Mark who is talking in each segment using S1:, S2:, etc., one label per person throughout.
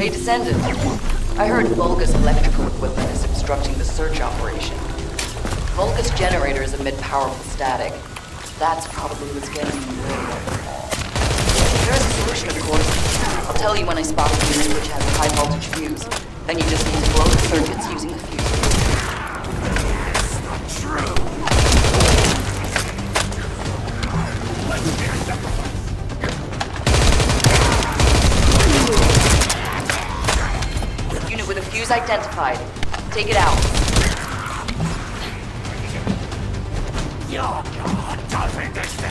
S1: Hey, Descendant. I heard Vulgus electrical equipment is obstructing the search operation. Vulgus generators emit powerful static. That's probably what's getting in the way. There is a solution, of course. I'll tell you when I spot a unit which has a high voltage fuse. Then you just need to blow the circuits using the fuse.
S2: It's not true.
S1: Unit with a fuse identified. Take it out.
S2: Your god doesn't exist.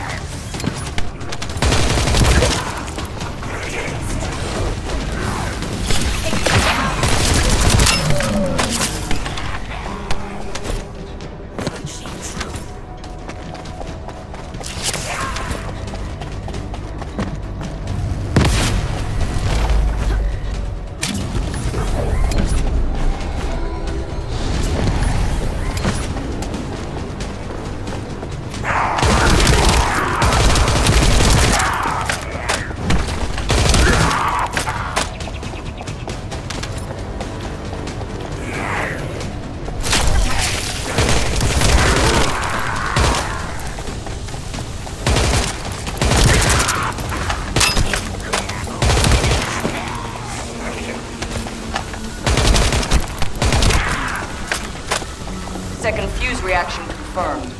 S1: Second fuse reaction confirmed.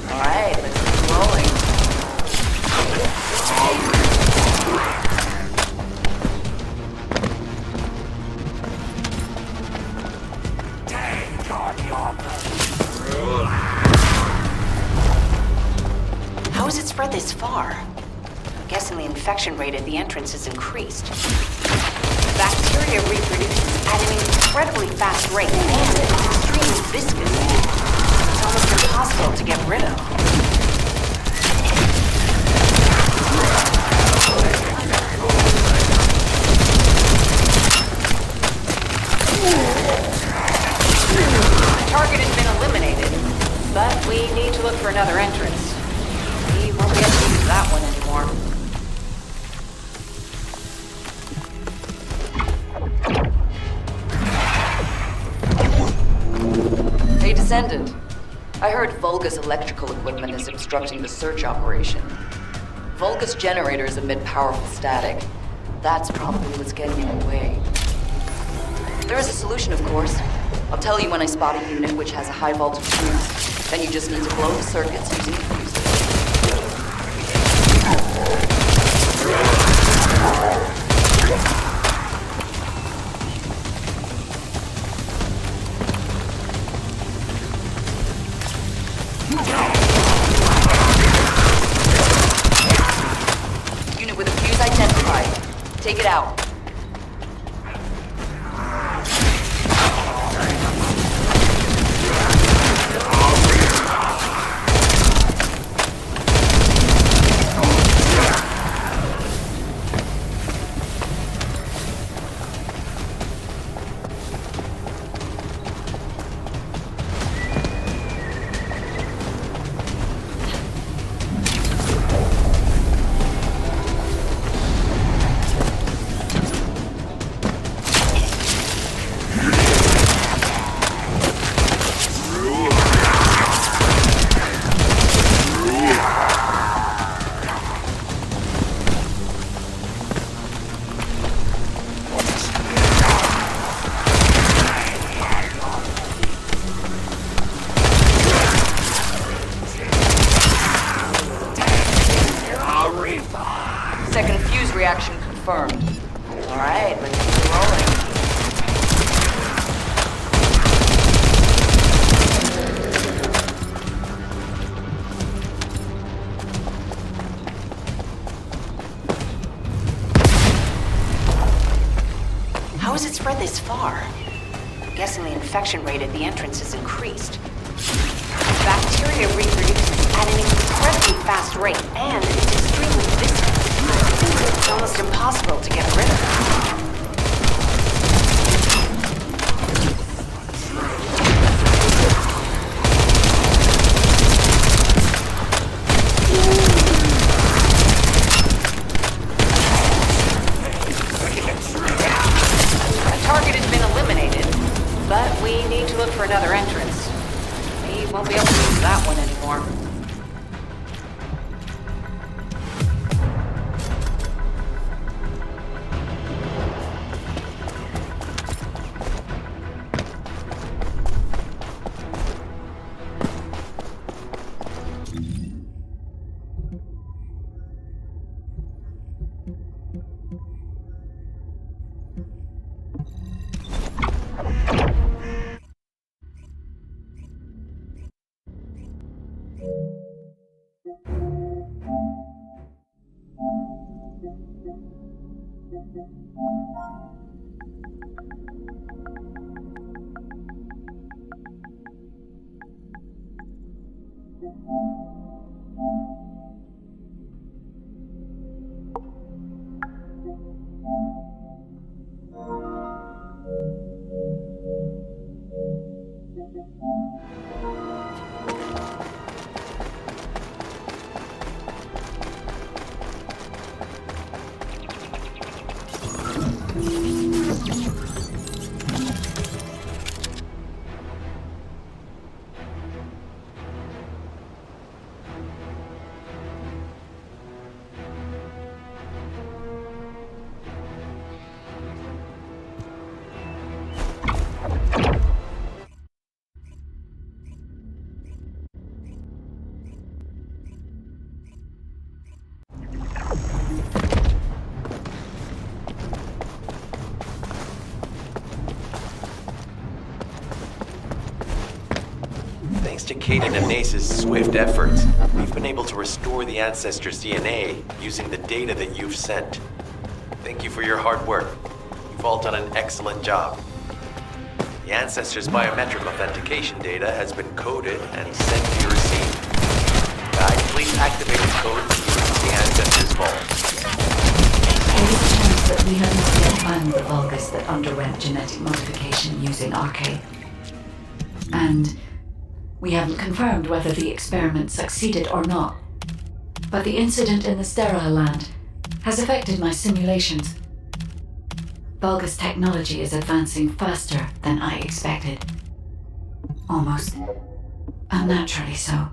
S1: Alright, let's keep rolling.
S3: How has it spread this far? I'm guessing the infection rate at the entrance has increased. Bacteria reproduces at an incredibly fast rate, and it's extremely viscous. It's almost impossible to get rid of. The target has been eliminated, but we need to look for another entrance. We won't be able to use that one anymore.
S1: Hey, Descendant. I heard Vulgus electrical equipment is obstructing the search operation. Vulgus generators emit powerful static. That's probably what's getting in the way. There is a solution, of course. I'll tell you when I spot a unit which has a high voltage fuse. Then you just need to blow the circuits using the fuse. Unit with a fuse identified. Take it out. reaction confirmed. Alright, let's keep rolling.
S3: How has it spread this far? I'm guessing the infection rate at the entrance has increased. Bacteria reproduces at an incredibly fast rate, and it's extremely viscous. It's almost impossible to get rid of it. A target has been eliminated, but we need to look for another entrance. We won't be able to use that one anymore.
S4: Thanks to Caden and Nace's swift efforts, we've been able to restore the ancestors' DNA using the data that you've sent. Thank you for your hard work. You've all done an excellent job. The ancestors' biometric authentication data has been coded and sent to your receipt. Guys, please activate the code to use the ancestors' vault.
S5: There is a chance that we have not yet found the Vulgus that underwent genetic modification using Arcade. And we haven't confirmed whether the experiment succeeded or not. But the incident in the sterile land has affected my simulations. Vulgus technology is advancing faster than I expected. Almost unnaturally so.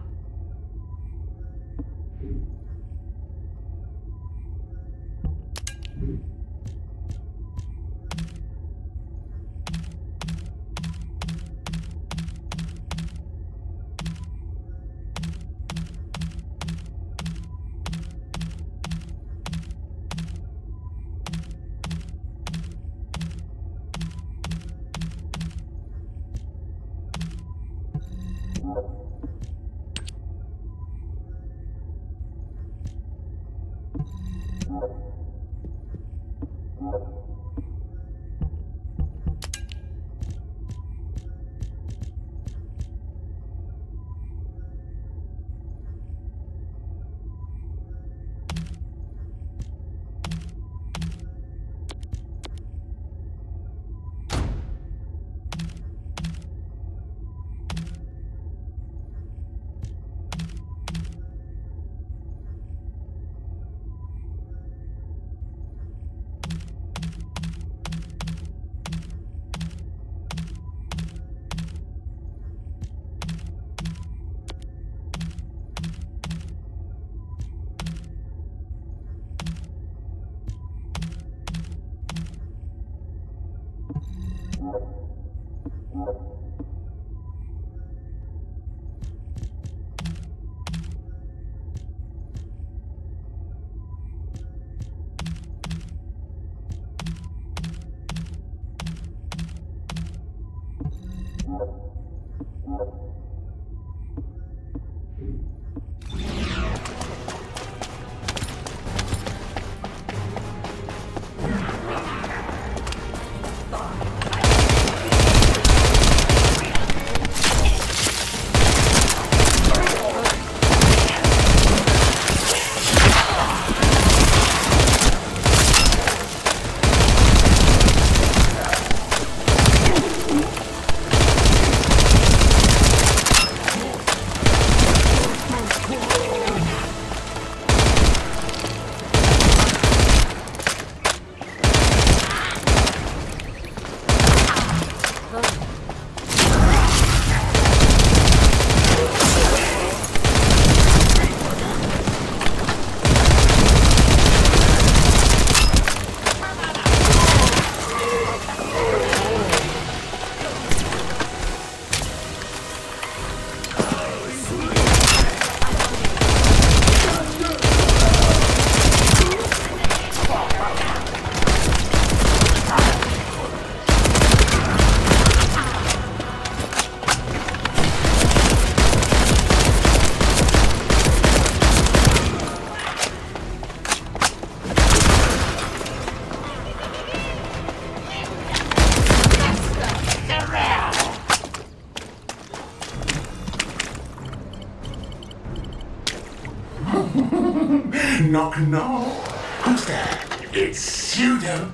S6: knock, knock. Who's there? It's pseudo.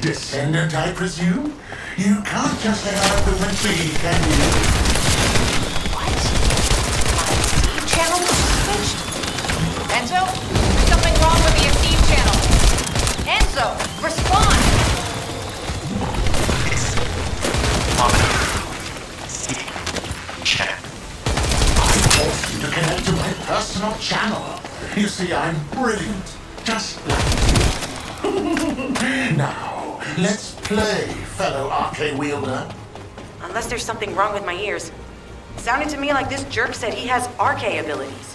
S6: Descendant, I presume? You can't just let out the wind be, can you?
S3: What? My Steve channel was switched? Enzo? There's something wrong with the Steve channel. Enzo, respond!
S6: I forced you to connect to my personal channel. You see, I'm brilliant. Just like you. Now, let's play, fellow RK wielder.
S3: Unless there's something wrong with my ears. Sounded to me like this jerk said he has RK abilities.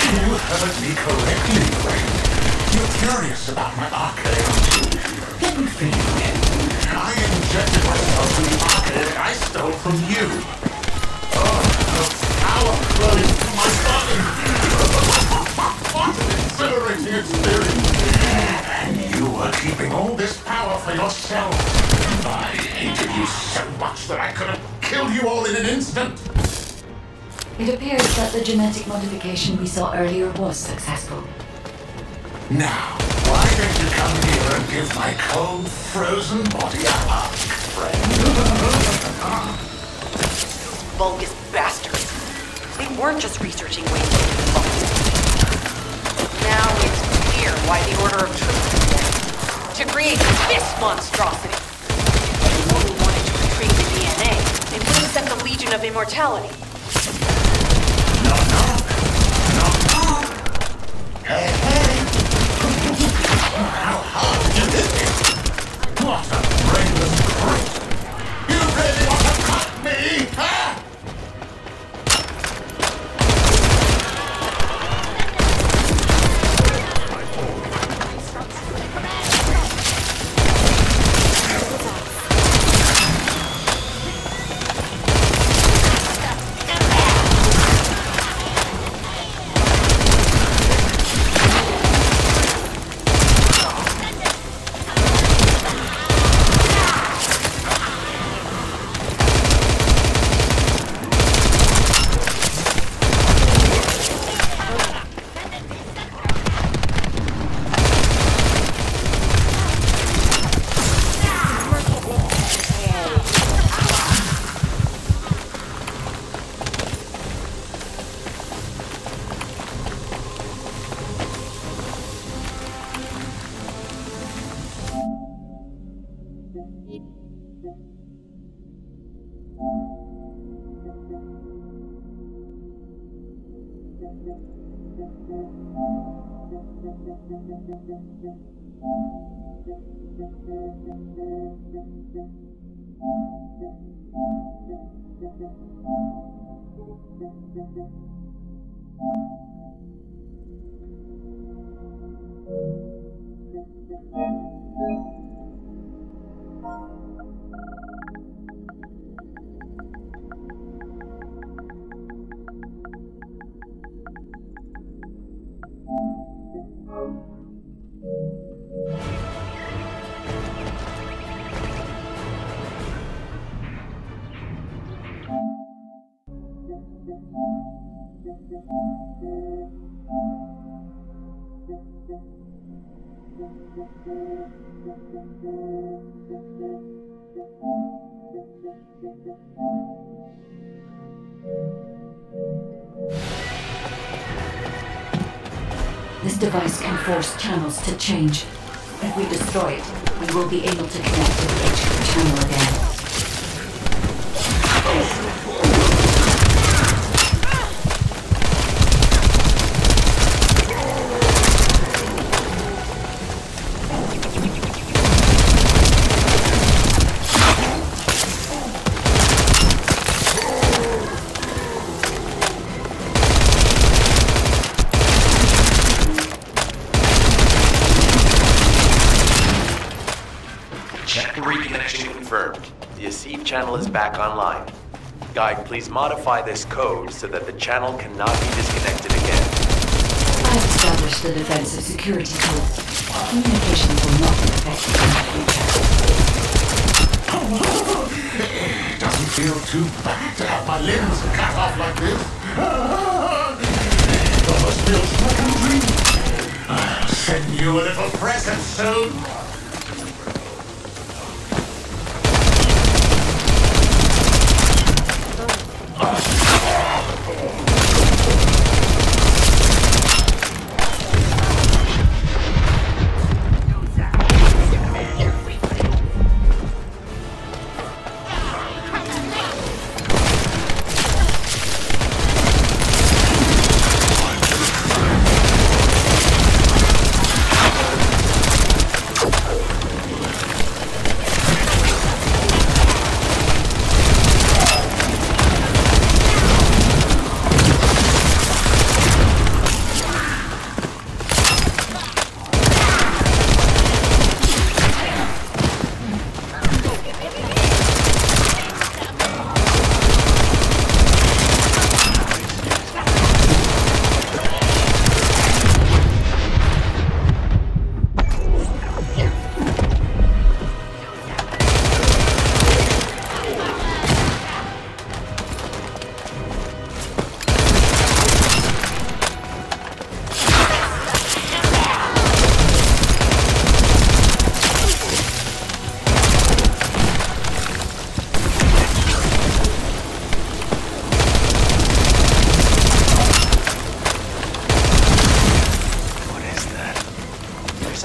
S6: You heard me correctly, friend. You're curious about my arcade, aren't you? Let me fill you in. I injected myself with the arcade I stole from you. Oh, the power flowing through my body. What an exhilarating experience. And you were keeping all this power for yourself. I hated you so much that I could have killed you all in an instant.
S5: It appears that the genetic modification we saw earlier was successful.
S6: Now, why don't you come here and give my cold, frozen body a hug, friend?
S3: Vulgus bastards. They weren't just researching ways to keep Vulgus. Now it's clear why the Order of Truth was formed. To create this monstrosity. If they only wanted to retrieve the DNA, they would have sent the Legion of Immortality.
S6: Hey, hey! How hard did you hit me? What a brainless creep! You really want to cut me, huh?
S5: This device can force channels to change. If we destroy it, we will be able to connect to the HQ channel again.
S4: Reconnection confirmed. The Asive channel is back online. Guide, please modify this code so that the channel cannot be disconnected again.
S5: I've established the defensive security code. Communications will not be affected in the future.
S6: It doesn't feel too bad to have my limbs cut off like this. It almost feels like a dream. I'll send you a little present soon.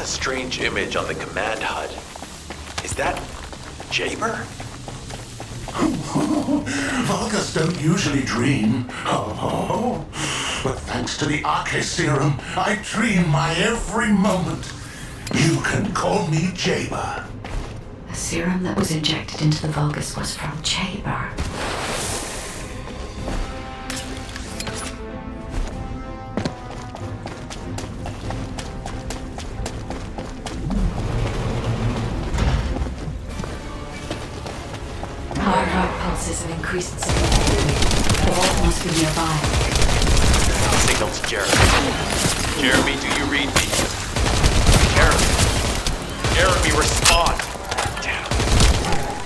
S4: Strange image on the command HUD. Is that Jaber?
S6: Vulgus don't usually dream. Oh, but thanks to the Arche serum, I dream my every moment. You can call me Jaber.
S5: The serum that was injected into the Vulgus was from Jaber. Our heart pulses have increased significantly. The vault must be nearby.
S4: Signal to Jeremy. Jeremy, do you read me? Jeremy. Jeremy, respond. Damn.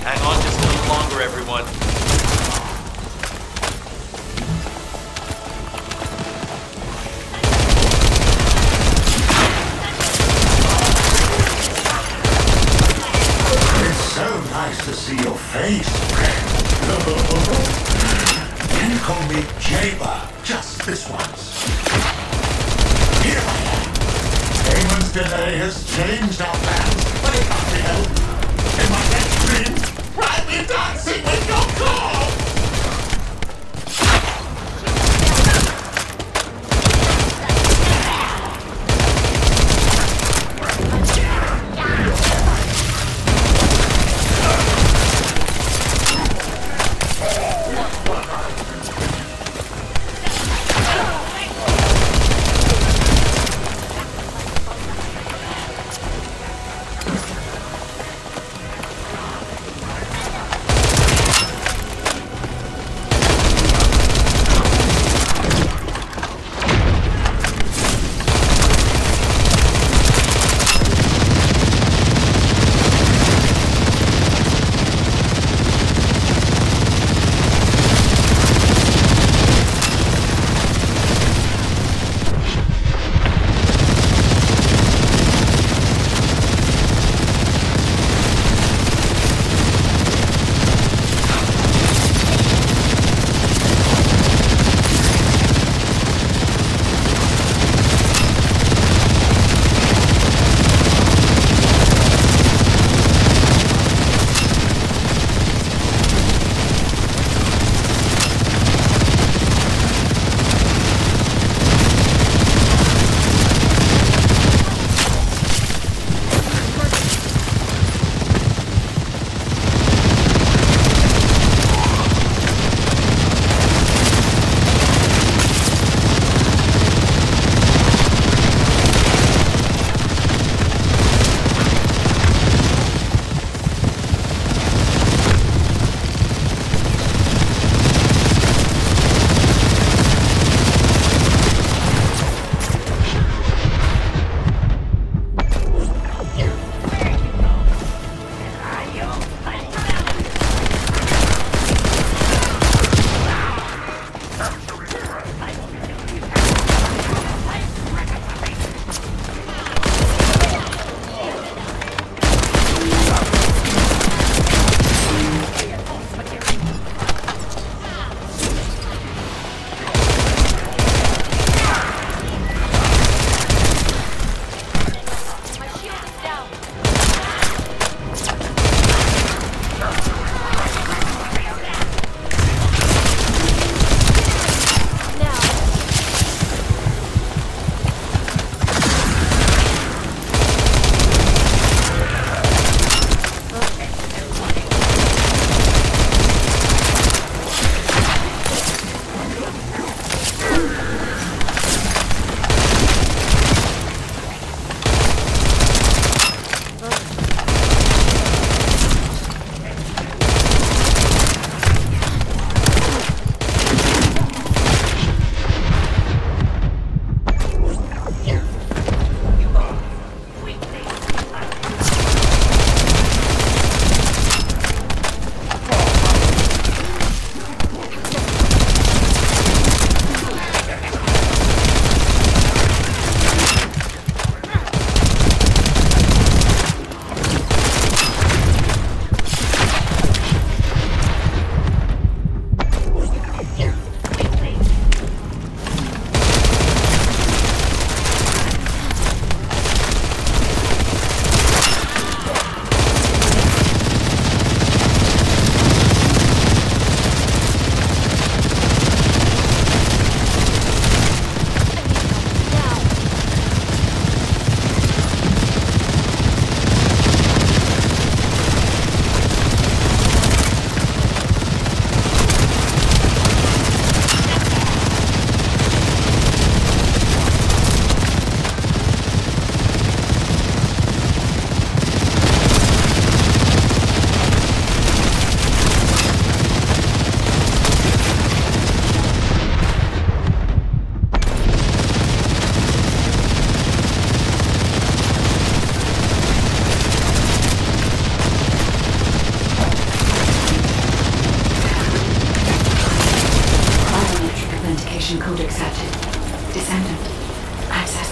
S4: Hang on just a little longer, everyone.
S6: It's so nice to see your face, friend. Can you call me Jaber just this once? Here I am. Damon's delay has changed our plans, but it can't be helped. In my next dream, I'll be dancing with your call!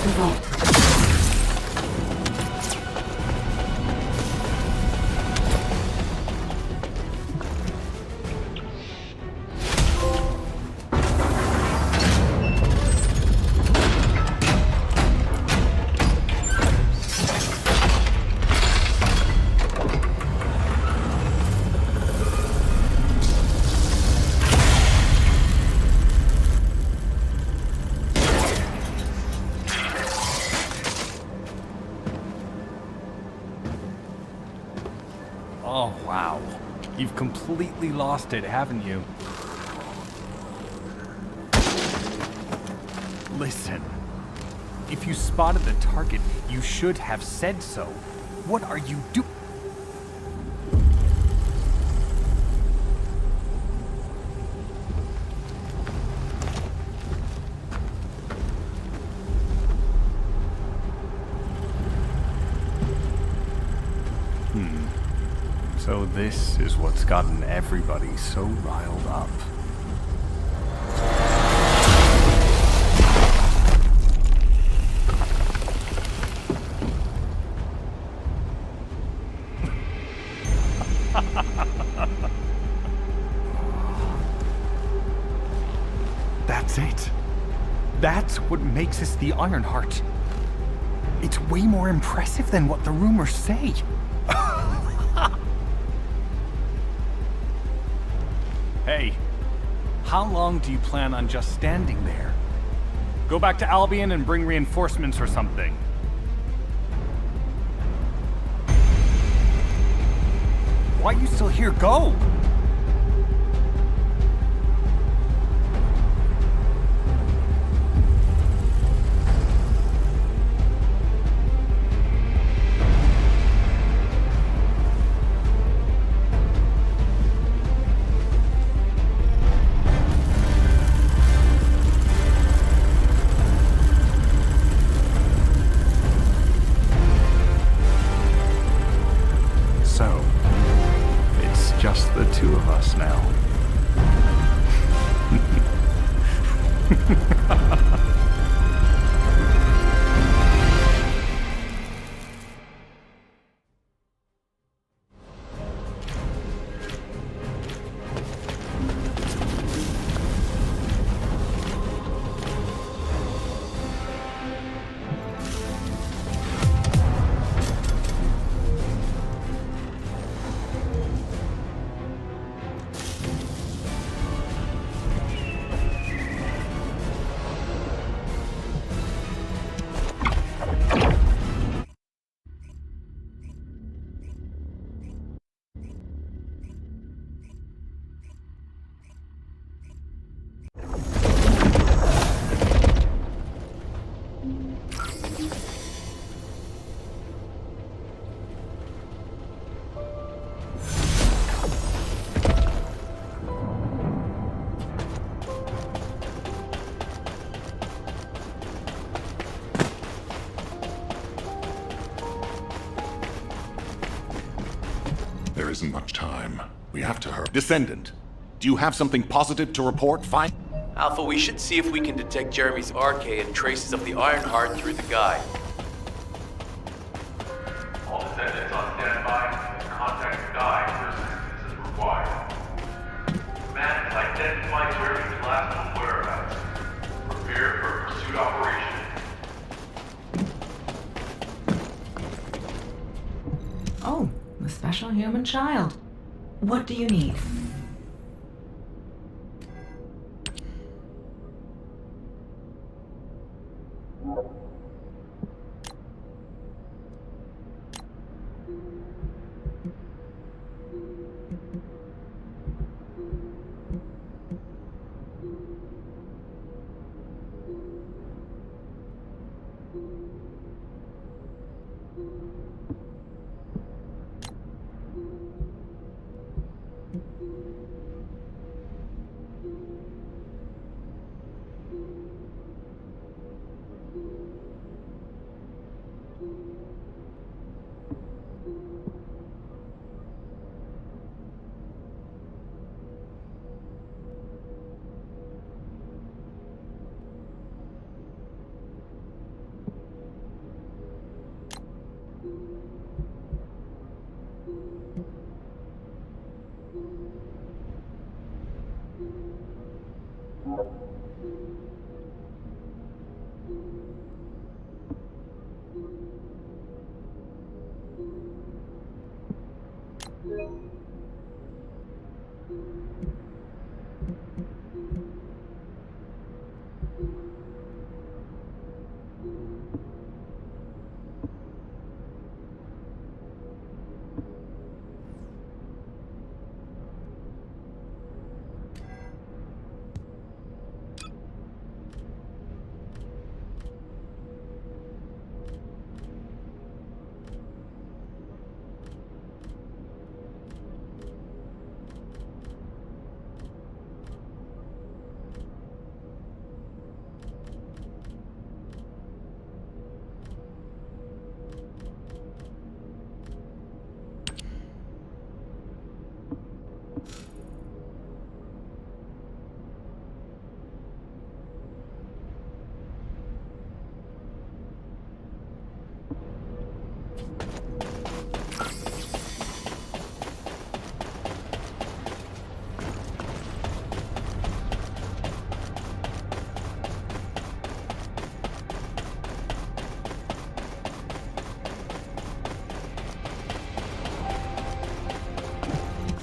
S5: the vault.
S7: Oh, wow. You've completely lost it, haven't you? Listen. If you spotted the target, you should have said so. What are you doing? So this is what's gotten everybody so riled up. That's it. That's what makes us the Ironheart. It's way more impressive than what the rumors say. Hey, how long do you plan on just standing there? Go back to Albion and bring reinforcements or something. Why are you still here? Go! So, it's just the two of us now.
S6: There isn't much time. We have to hurry. Descendant, do you have something positive to report? Fine.
S4: Alpha, we should see if we can detect Jeremy's RK and traces of the Ironheart through the guide.
S8: All descendants on standby. Contact the guide for assistance as required. Command has identified Jeremy's last known whereabouts. Prepare for a pursuit operation.
S9: Oh, the special human child. What do you need?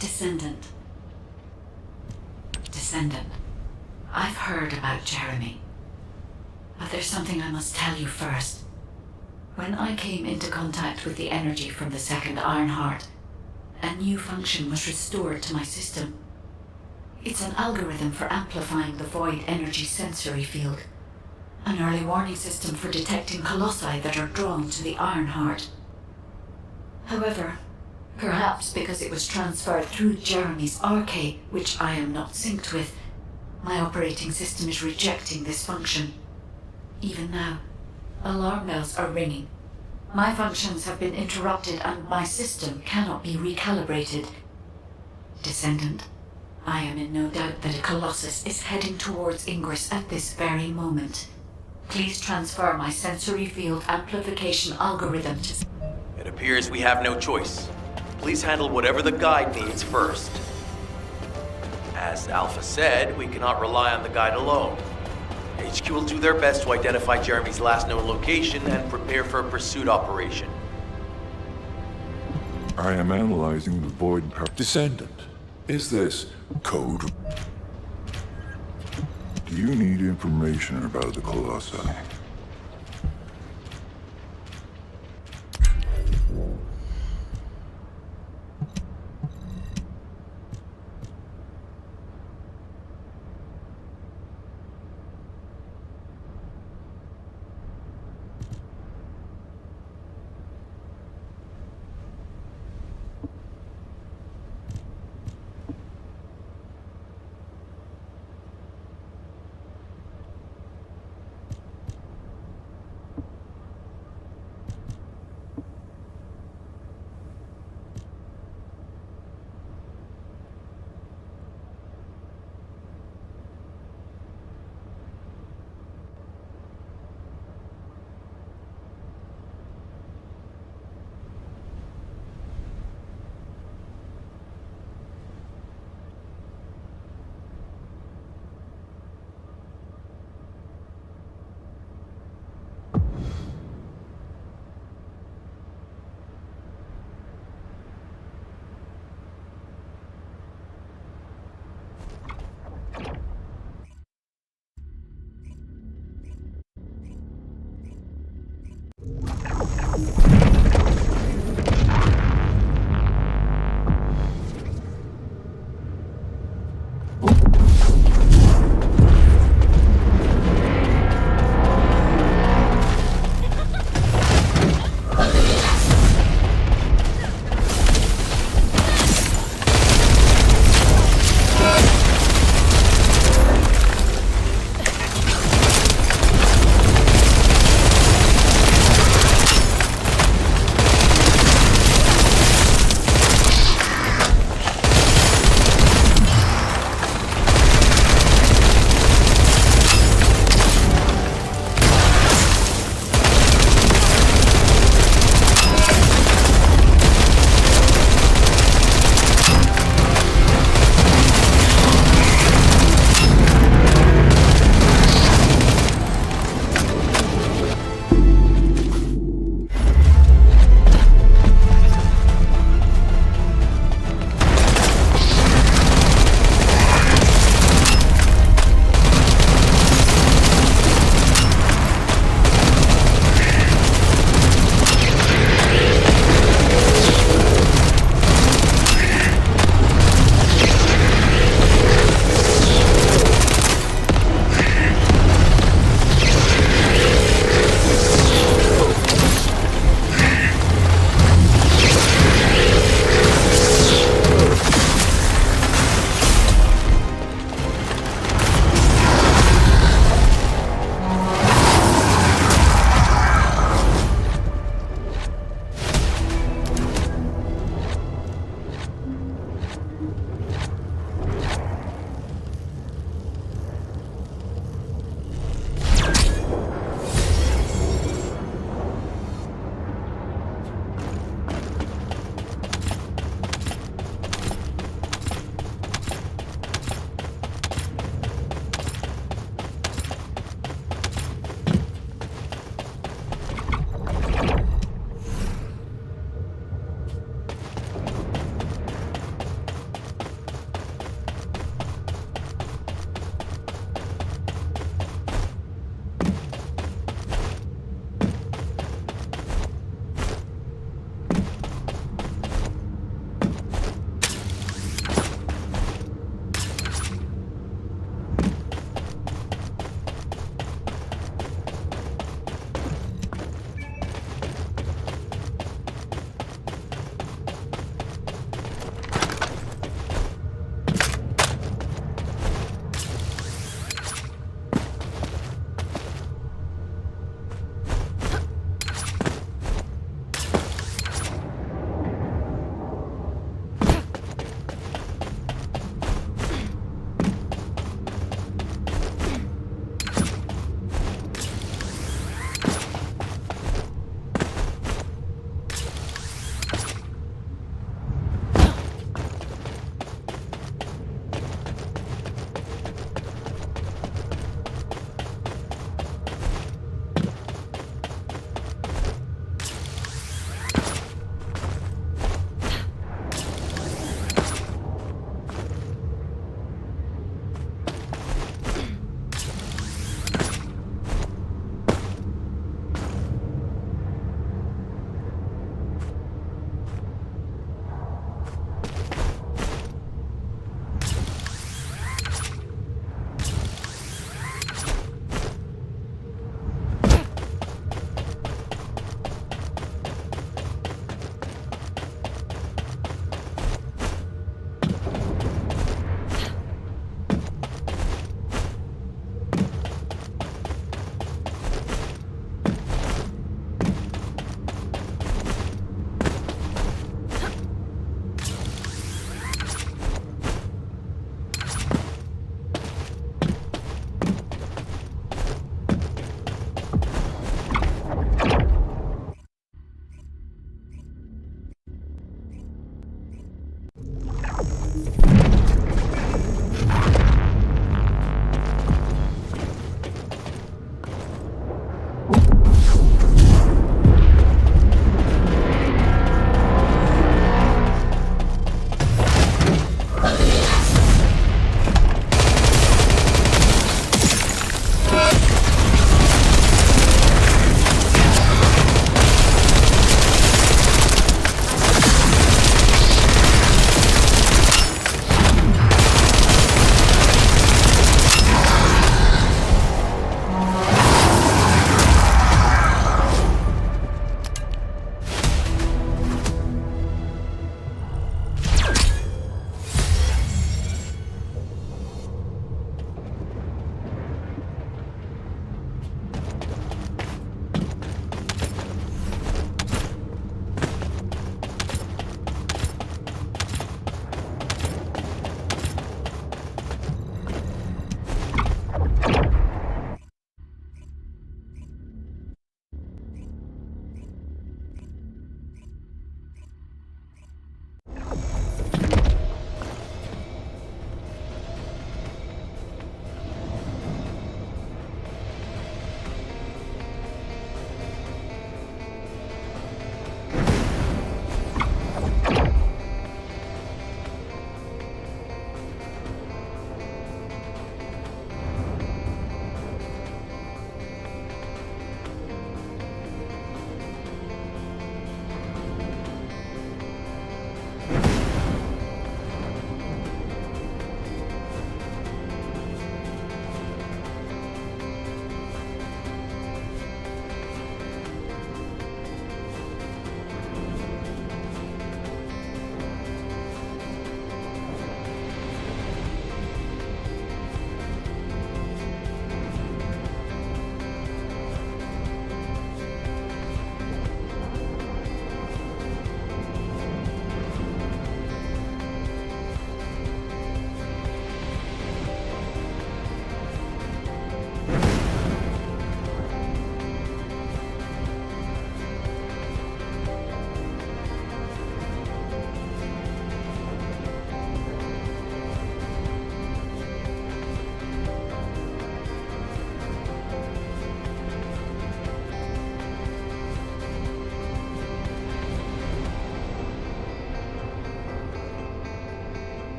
S5: Descendant. Descendant. I've heard about Jeremy. But there's something I must tell you first. When I came into contact with the energy from the second Ironheart, a new function was restored to my system. It's an algorithm for amplifying the void energy sensory field. An early warning system for detecting colossi that are drawn to the Ironheart. However, perhaps because it was transferred through Jeremy's arcade, which I am not synced with, my operating system is rejecting this function. Even now, alarm bells are ringing. My functions have been interrupted and my system cannot be recalibrated. Descendant, I am in no doubt that a Colossus is heading towards Ingress at this very moment. Please transfer my sensory field amplification algorithm to...
S4: It appears we have no choice. Please handle whatever the guide needs first. As Alpha said, we cannot rely on the guide alone. HQ will do their best to identify Jeremy's last known location and prepare for a pursuit operation.
S10: I am analyzing the void power. Descendant, is this code? Do you need information about the Colossi?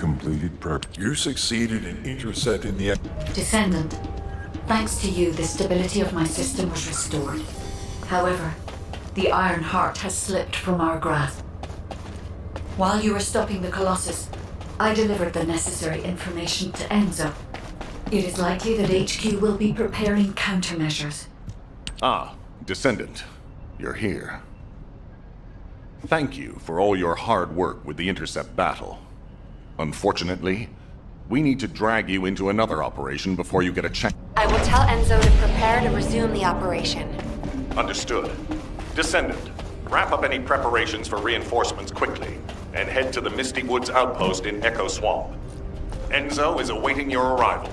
S10: completed prep. You succeeded in intercepting the...
S5: Descendant, thanks to you, the stability of my system was restored. However, the Iron Heart has slipped from our grasp. While you were stopping the Colossus, I delivered the necessary information to Enzo. It is likely that HQ will be preparing countermeasures.
S11: Ah, Descendant. You're here. Thank you for all your hard work with the intercept battle. Unfortunately, we need to drag you into another operation before you get a chance.
S3: I will tell Enzo to prepare to resume the operation.
S11: Understood. Descendant, wrap up any preparations for reinforcements quickly, and head to the Misty Woods outpost in Echo Swamp. Enzo is awaiting your arrival.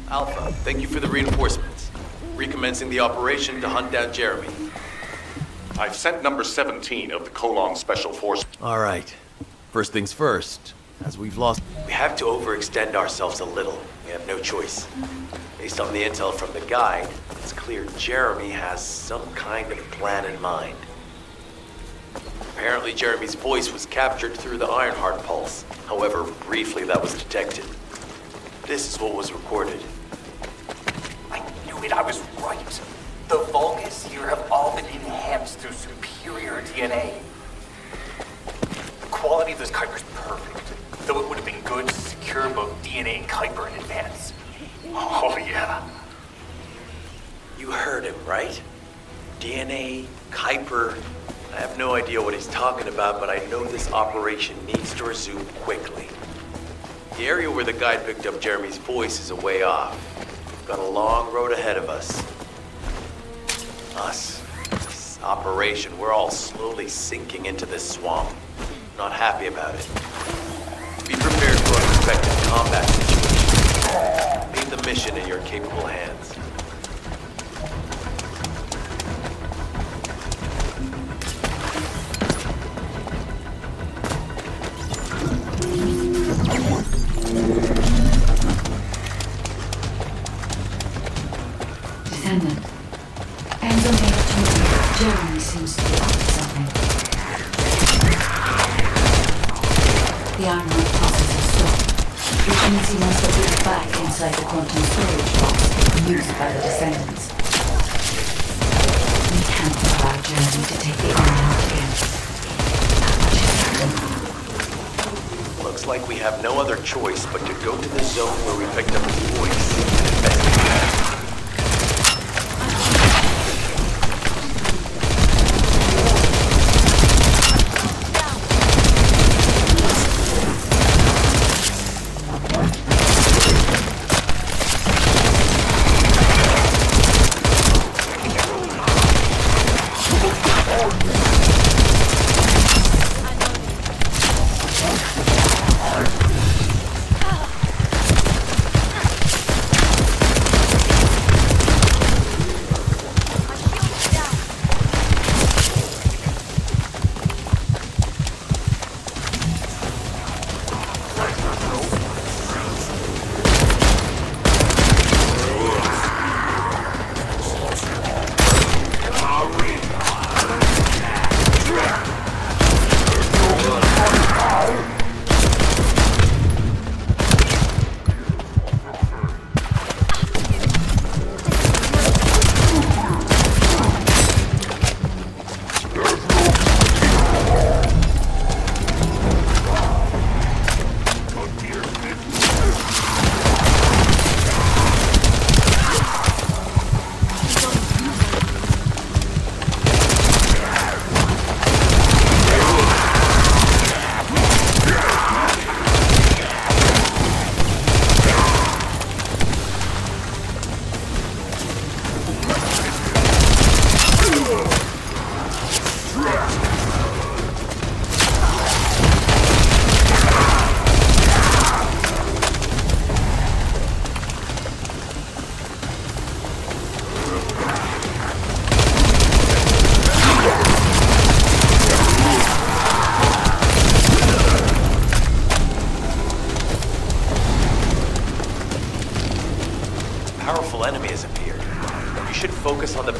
S4: Alpha, thank you for the reinforcements. Recommencing the operation to hunt down Jeremy.
S11: I've sent number 17 of the Colon Special Force.
S4: All right. First things first. As we've lost... We have to overextend ourselves a little. We have no choice. Based on the intel from the guide, it's clear Jeremy has some kind of plan in mind. Apparently Jeremy's voice was captured through the Ironheart pulse. However, briefly that was detected. This is what was recorded.
S2: I knew it, I was right. The Vulgus here have all been enhanced through superior DNA. The quality of this Kuiper's perfect, though it would have been good to secure both DNA and Kuiper in advance. Oh yeah.
S4: You heard him, right? DNA, Kuiper. I have no idea what he's talking about, but I know this operation needs to resume quickly. The area where the guide picked up Jeremy's voice is a way off. We've got a long road ahead of us. This operation, we're all slowly sinking into this swamp. Not happy about it. Be prepared for unexpected combat situations. Leave the mission in your capable hands.
S5: Descendant, Enzo made it to me. Jeremy seems to be up to something. The Ironheart process has stopped, which means he must have moved back inside the quantum storage box used by the Descendants. We can't allow Jeremy to take the Ironheart again. That much is certain.
S4: Looks like we have no other choice but to go to the zone where we picked up his voice and investigate.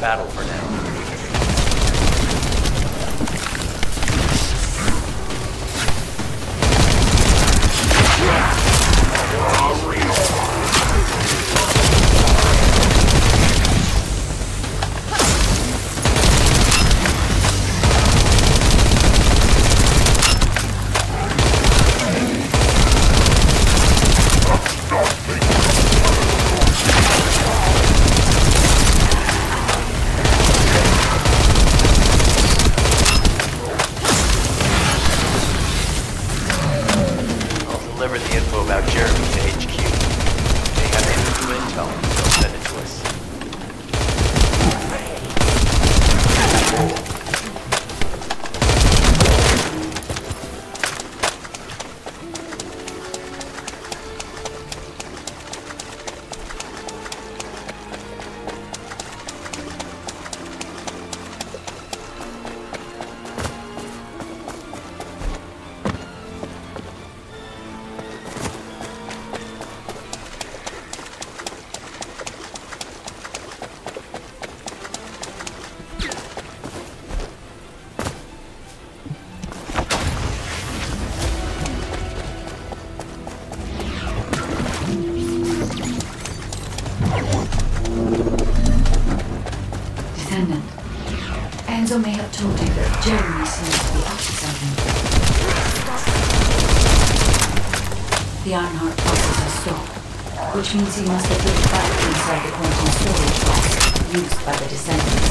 S4: battle for now. Deliver the info about Jeremy to HQ. If they have any new intel, they'll send it to us.
S5: Descendant, Enzo may have told you that Jeremy seems to be up to something. The Ironheart process has stopped, which means he must have been back inside the quantum storage box used by the Descendants.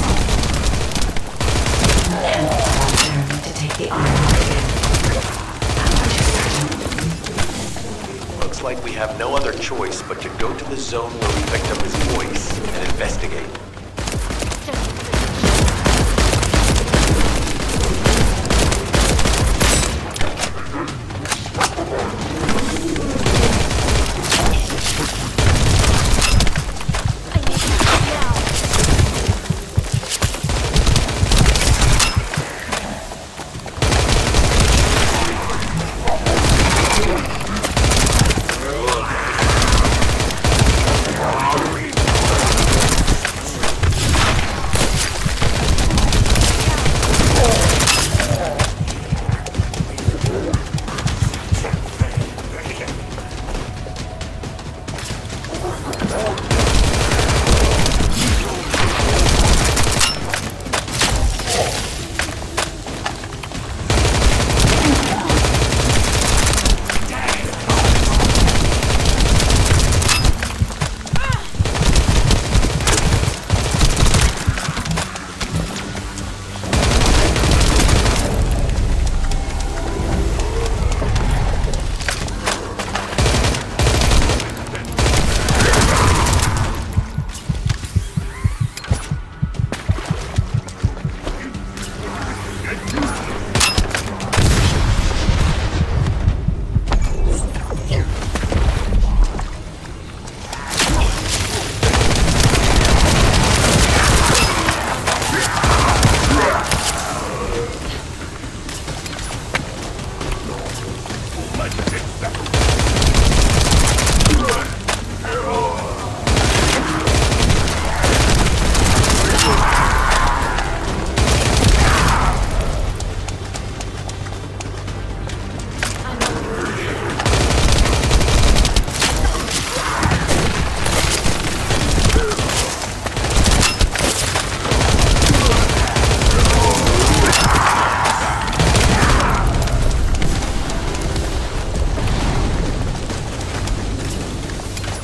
S5: I cannot allow Jeremy to take the Ironheart again.
S4: Looks like we have no other choice but to go to the zone where we picked up his voice and investigate.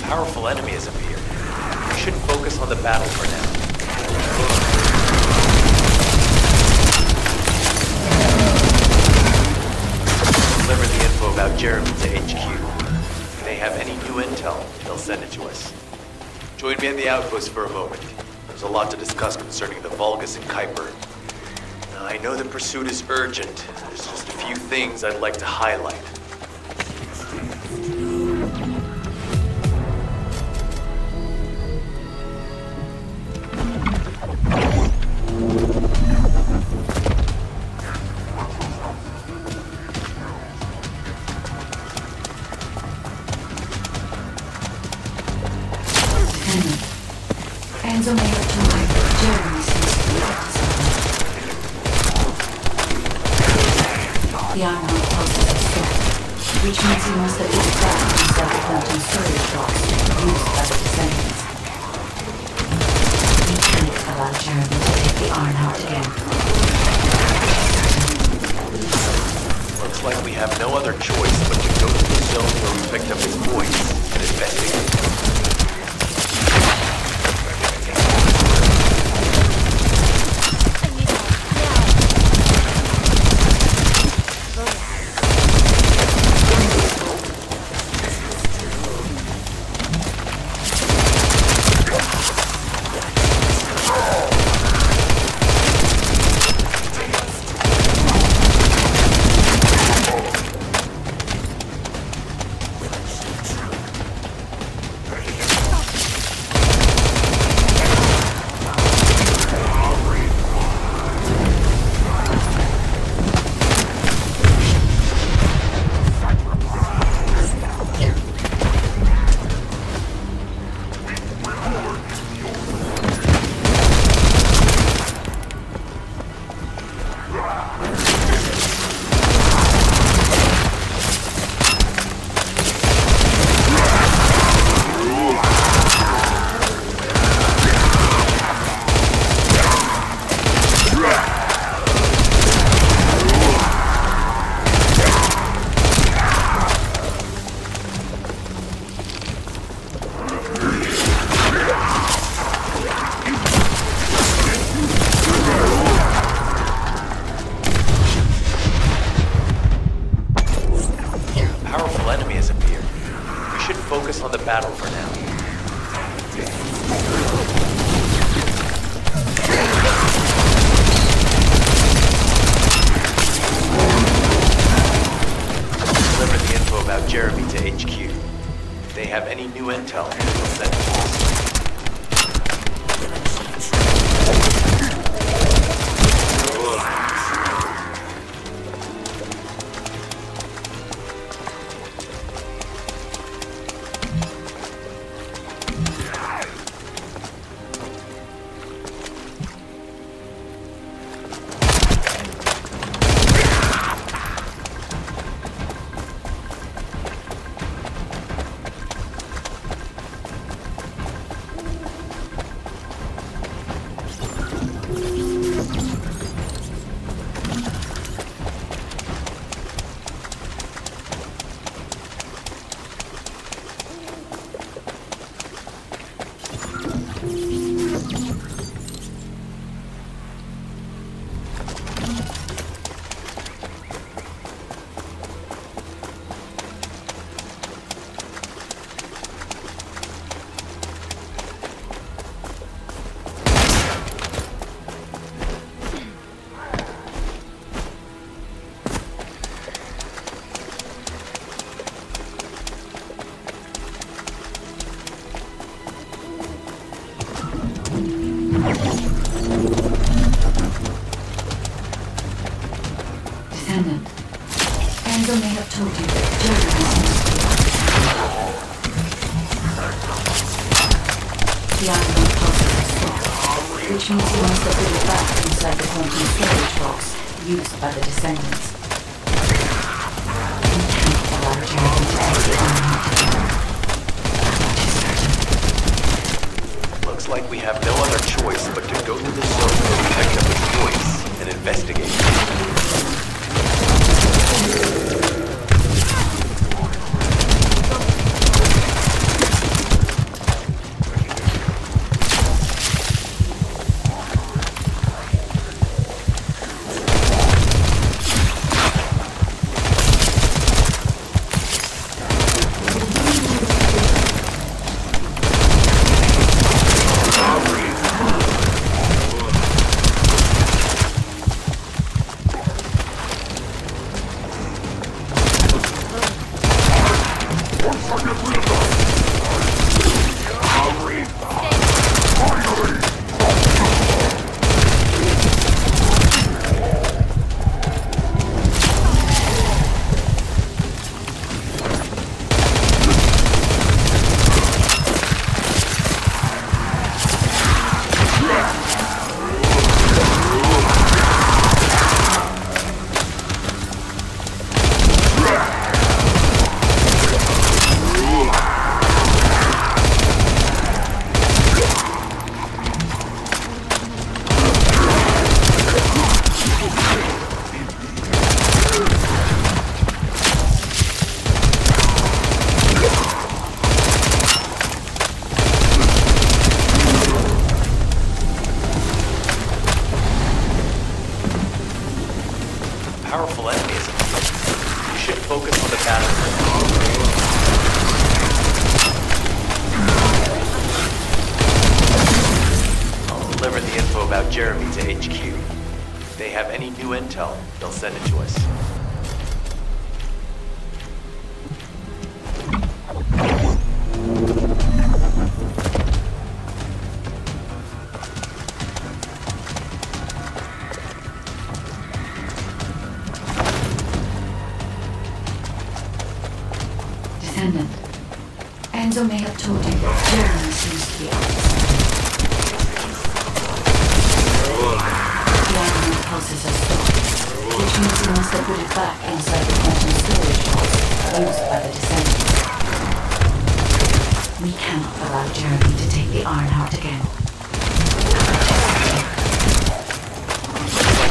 S4: Powerful enemy has appeared. We should focus on the battle for now. Deliver the info about Jeremy to HQ. If they have any new intel, they'll send it to us. Join me at the outpost for a moment. There's a lot to discuss concerning the Vulgus and Kuiper. Now, I know the pursuit is urgent. There's just a few things I'd like to highlight.
S5: Enzo may have tried Jeremy's The Ironheart pulses are stopped, which means he must have been back inside the quantum storage box used by the Descendants. We can't allow Jeremy to take the Ironheart again.
S4: Looks like we have no other choice but to go to the zone where we picked up his voice and investigate. Focus on the battle for now. Deliver the info about Jeremy to HQ. If they have any new intel, they'll send it to us.
S5: Descendant, Enzo may have told you that Jeremy the Ironheart pulses are stopped, which means he must have been back inside the quantum storage box used by the Descendants. We can't allow Jeremy to take the Ironheart again. That is certain.
S4: Looks like we have no other choice but to go to the zone where we picked up his voice and investigate. powerful enemies. You should focus on the battlefield. I'll deliver the info about Jeremy to HQ. If they have any new intel, they'll send it to us.
S5: Descendant, Enzo may have told you that Jeremy seems to be outside. The animal pulses are stopped, which means he must have put it back inside the quantum storage box used by the Descendants. We cannot allow Jeremy to take the Ironheart again.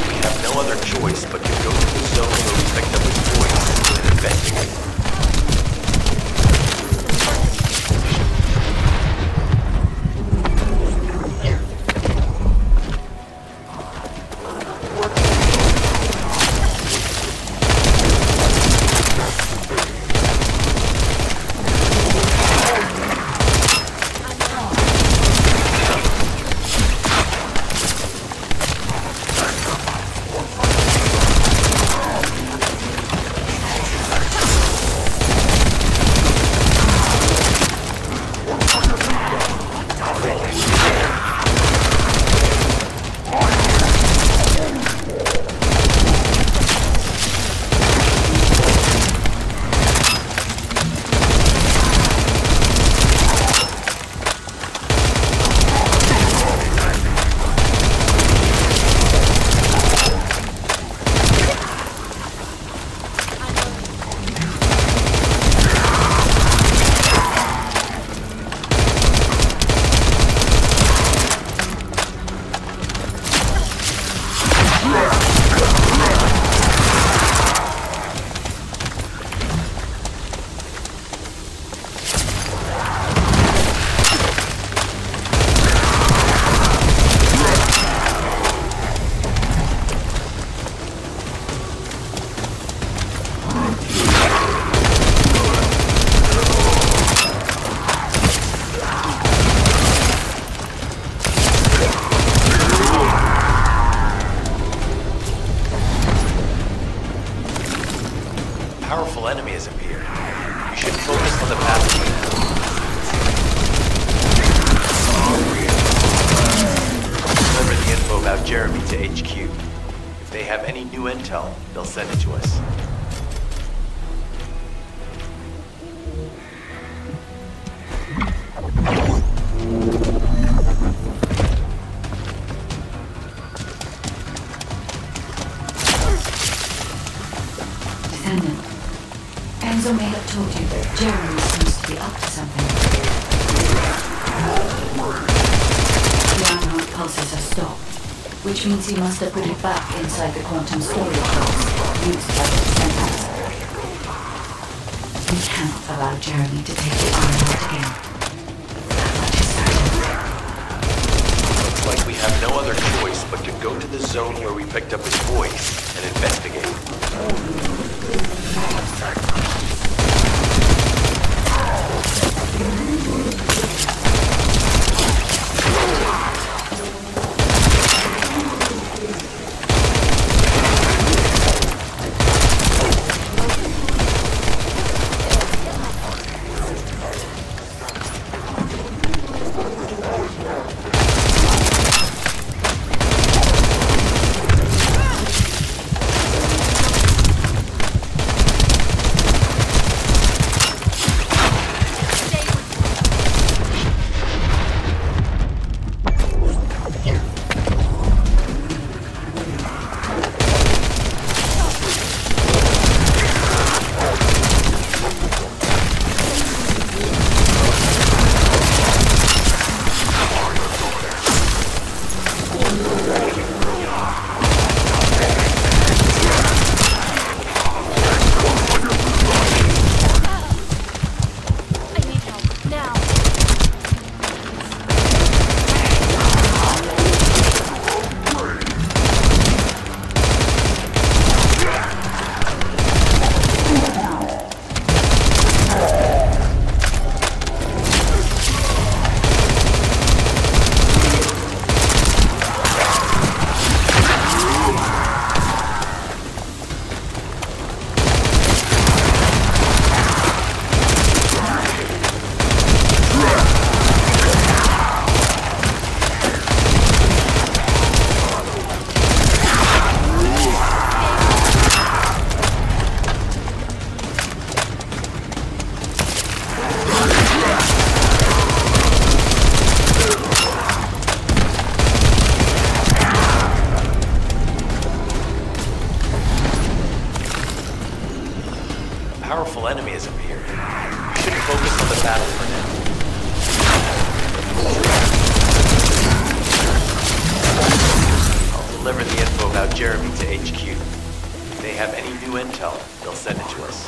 S4: We have no other choice but to go to the zone where we picked up his voice and investigate. Powerful enemy has appeared. You should focus on the battlefield. Deliver the info about Jeremy to HQ. If they have any new intel, they'll send it to us.
S5: Descendant, Enzo may have told you that Jeremy seems to be up to something. The Ironheart pulses are stopped, which means he must have put it back inside the quantum storage box used by the Descendants. We cannot allow Jeremy to take the Ironheart again. That much is certain.
S4: Looks like we have no other choice but to go to the zone where we picked up his voice and investigate. potential enemy has appeared. We should focus on the battle for now. I'll deliver the info about Jeremy to HQ. If they have any new intel, they'll send it to us.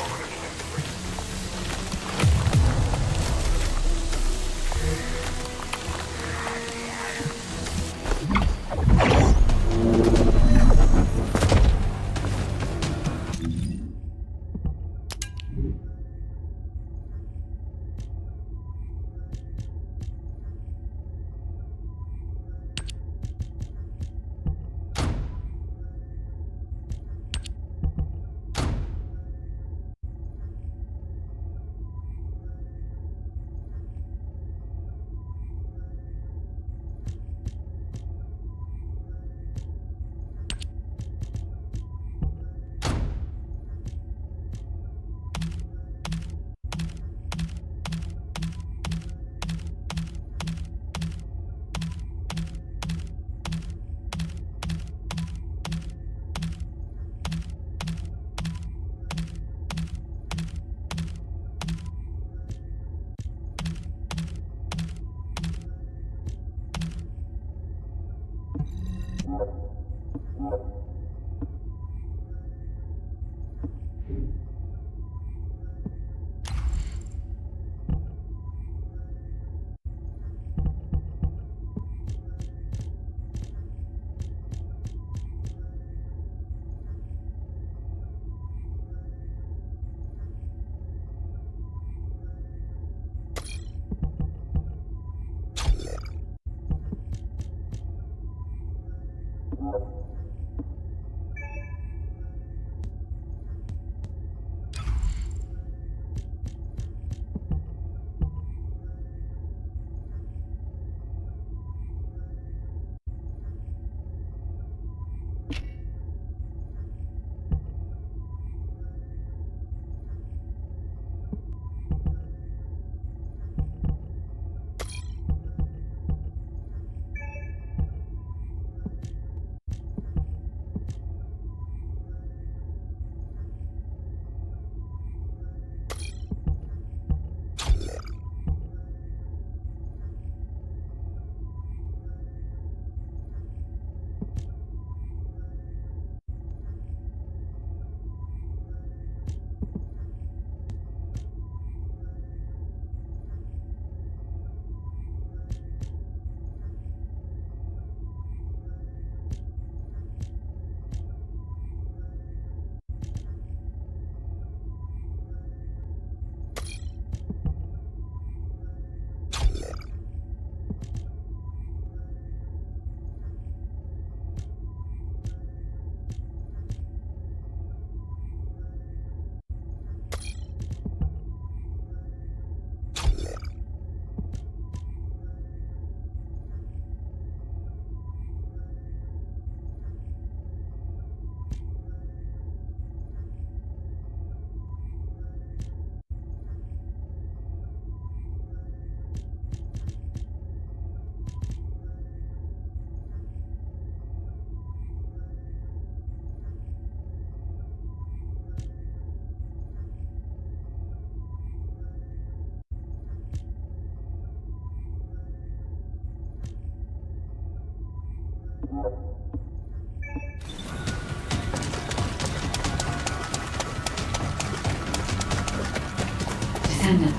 S5: Descendant.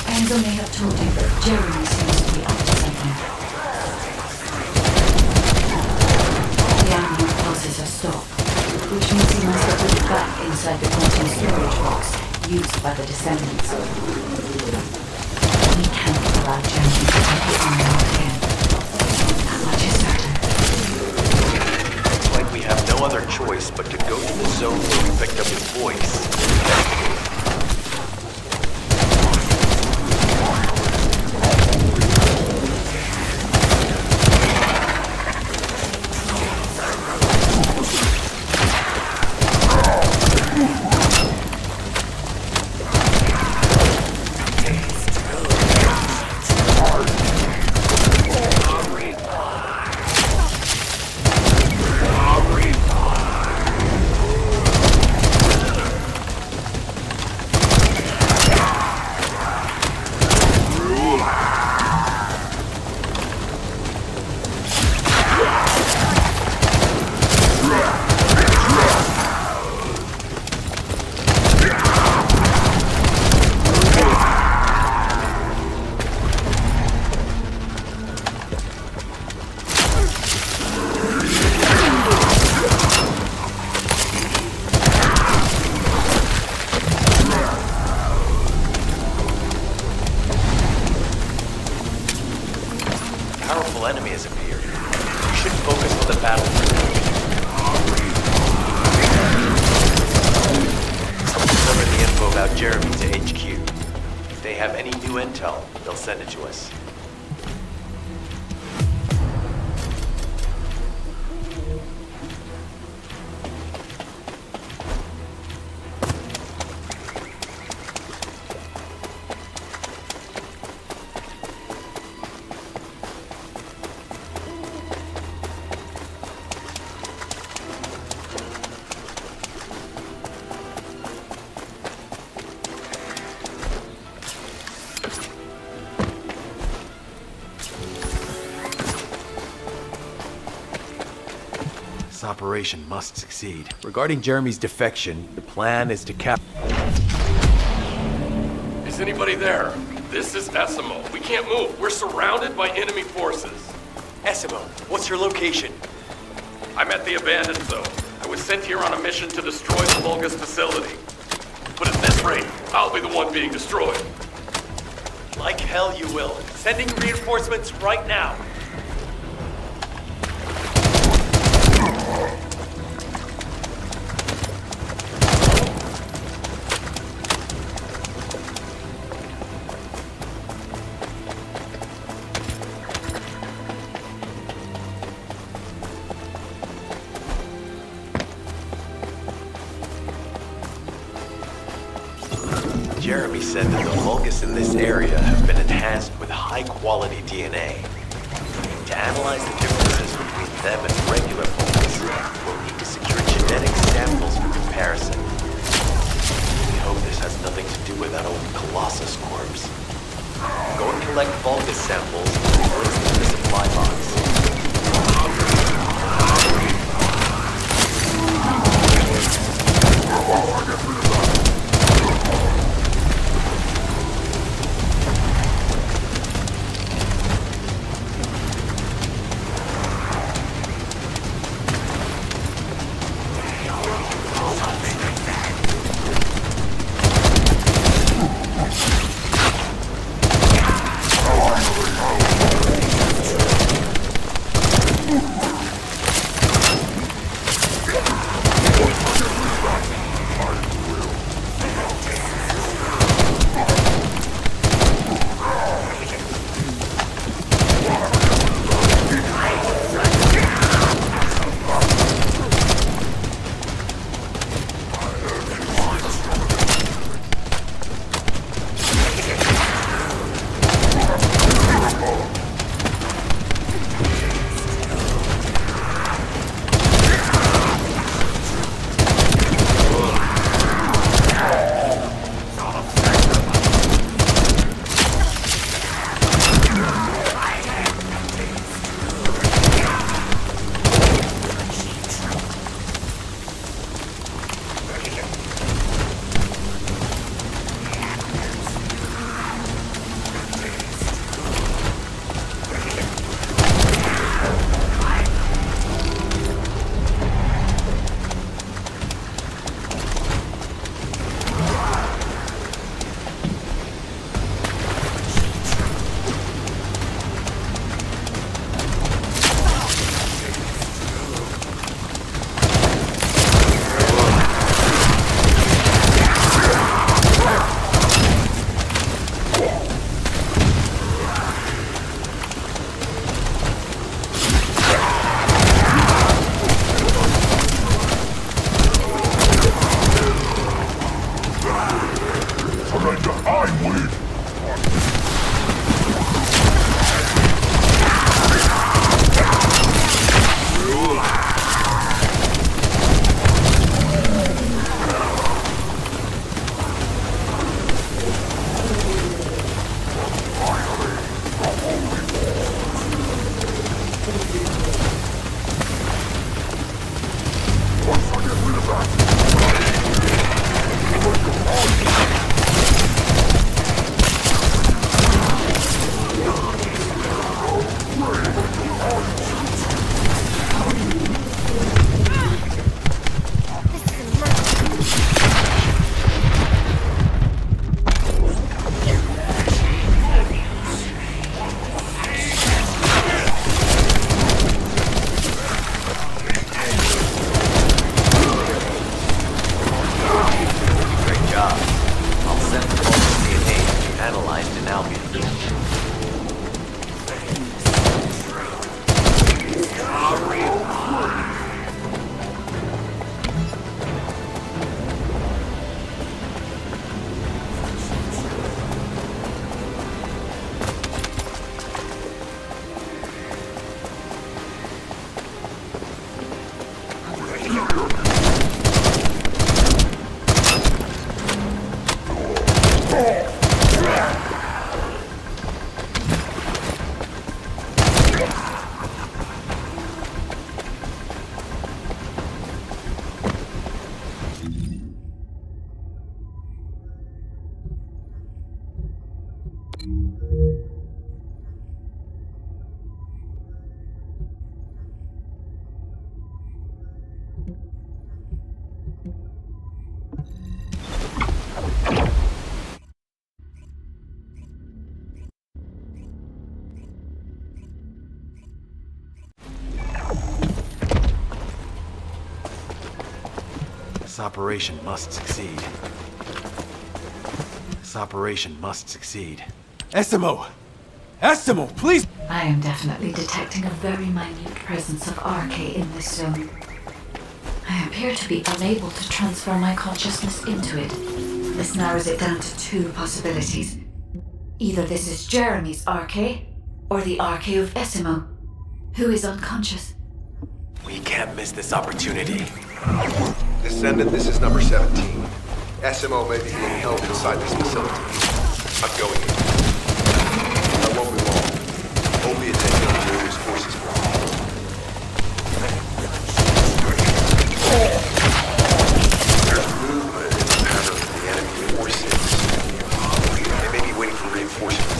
S5: Enzo may have told you that Jeremy seems to be up to something. The animal pulses have stopped, which means he must have put it back inside the quantum storage box used by the Descendants. We can't allow Jeremy to take the armor again. That much is certain.
S4: Looks like we have no other choice but to go to the zone where we picked up his voice. intel, they'll send it to us. This operation must succeed. Regarding Jeremy's defection, the plan is to
S12: Is anybody there? This is Essimo. We can't move. We're surrounded by enemy forces.
S4: Essimo, what's your location?
S12: I'm at the abandoned zone. I was sent here on a mission to destroy the Vulgus facility. But at this rate, I'll be the one being destroyed.
S4: Like hell you will. Sending reinforcements right now. Jeremy said that the Vulgus in this area have been enhanced with high-quality DNA. To analyze the differences between them and regular Vulgus, we'll need to secure genetic samples for comparison. We hope this has nothing to do with that old Colossus corpse. Go and collect Vulgus samples and place them in the supply box. This operation must succeed. This operation must succeed.
S7: Essimo! Essimo, please!
S5: I am definitely detecting a very minute presence of RK in this zone. I appear to be unable to transfer my consciousness into it. This narrows it down to two possibilities. Either this is Jeremy's RK, or the RK of Essimo, who is unconscious.
S4: We can't miss this opportunity.
S13: Descendant, this is number 17. SMO may be being held inside this facility. I'm going in. I won't be long. Only attention to various forces for There's movement in the pattern of the enemy forces. They may be waiting for reinforcements.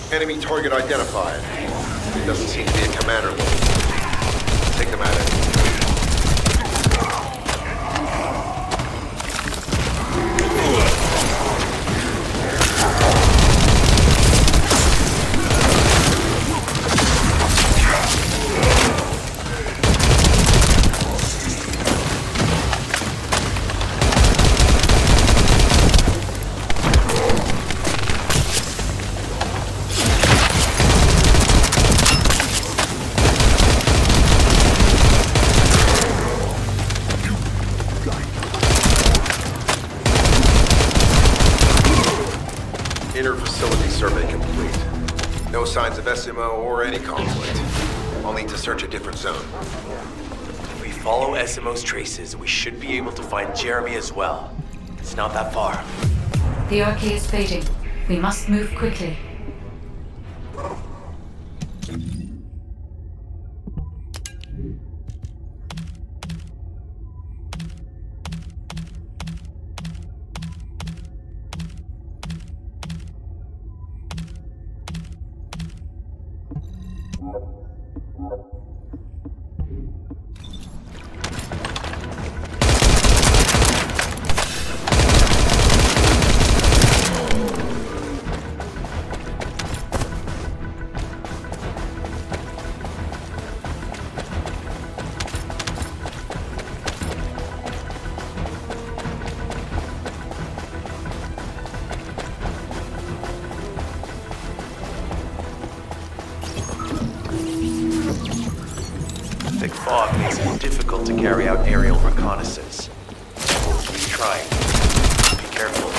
S13: Enemy target identified. It doesn't seem to be a commander level. Take them at it. Inter-facility survey complete. No signs of SMO or any conflict. I'll need to search a different zone.
S4: If we follow SMO's traces, we should be able to find Jeremy as well. It's not that far.
S5: The RK is fading. We must move quickly.
S4: Thick fog makes it difficult to carry out aerial reconnaissance. Keep trying. Be careful.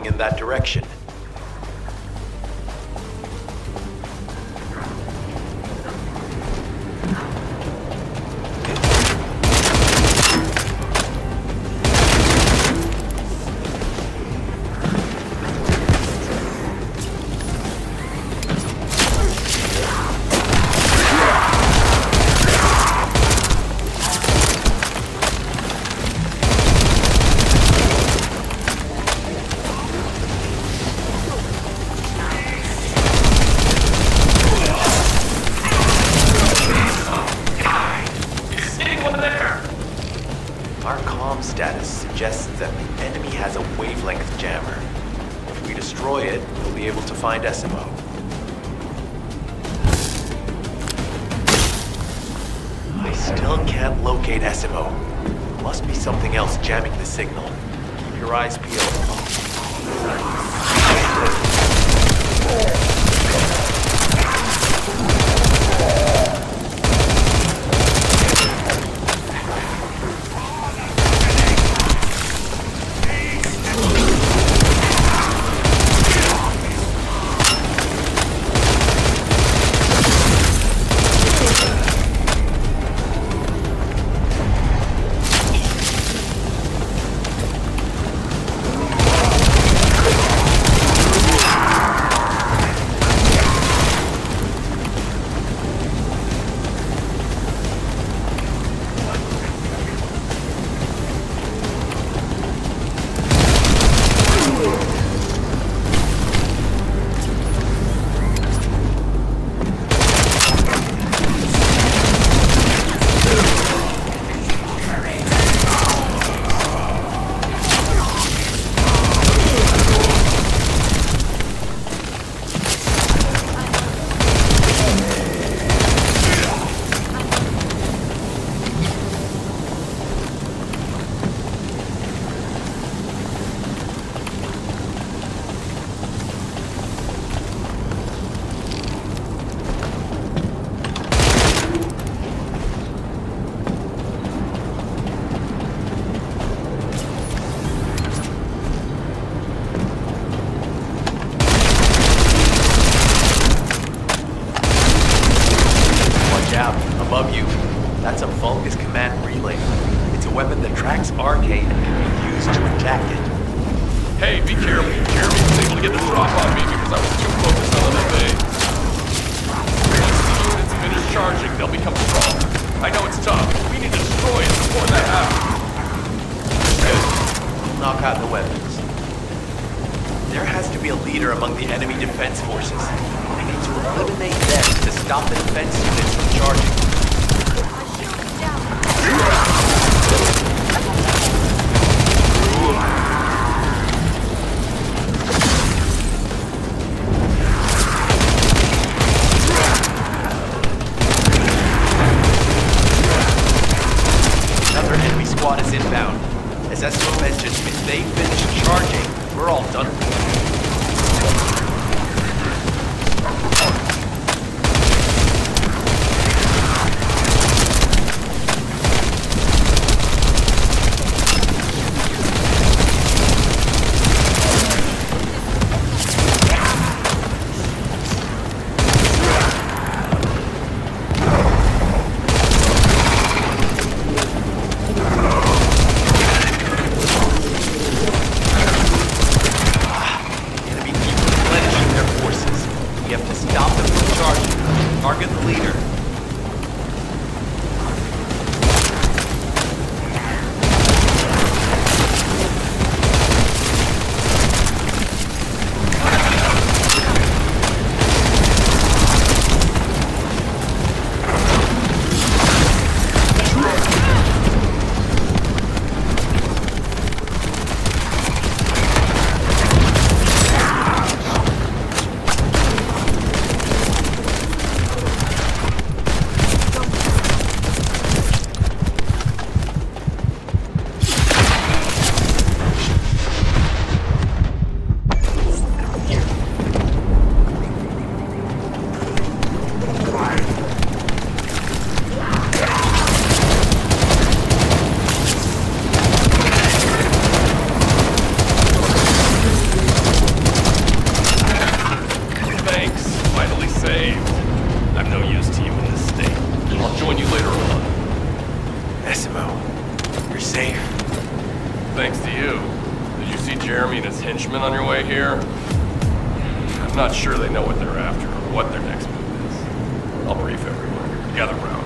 S4: coming in that direction. Our comm status suggests that the enemy has a wavelength jammer. If we destroy it, we'll be able to find SMO. I still can't locate SMO. Must be something else jamming the signal. Keep your eyes peeled. Above you, that's a Vulgus command relay. It's a weapon that tracks RK and can be used to attack it.
S12: Hey, be careful. Jeremy was able to get the drop on me because I was too focused on the bay. Once the units finish charging, they'll become stronger. I know it's tough, but we need to destroy it before that happens.
S4: Good. Knock out the weapons. There has to be a leader among the enemy defense forces. We need to eliminate them to stop the defense units from charging. Another enemy squad is inbound. As Esco mentioned, if they finish charging, we're all done for. Target the leader.
S12: no use to you in this state. I'll join you later on.
S4: SMO, you're safe.
S12: Thanks to you. Did you see Jeremy and his henchmen on your way here? I'm not sure they know what they're after or what their next move is. I'll brief everyone. Gather round.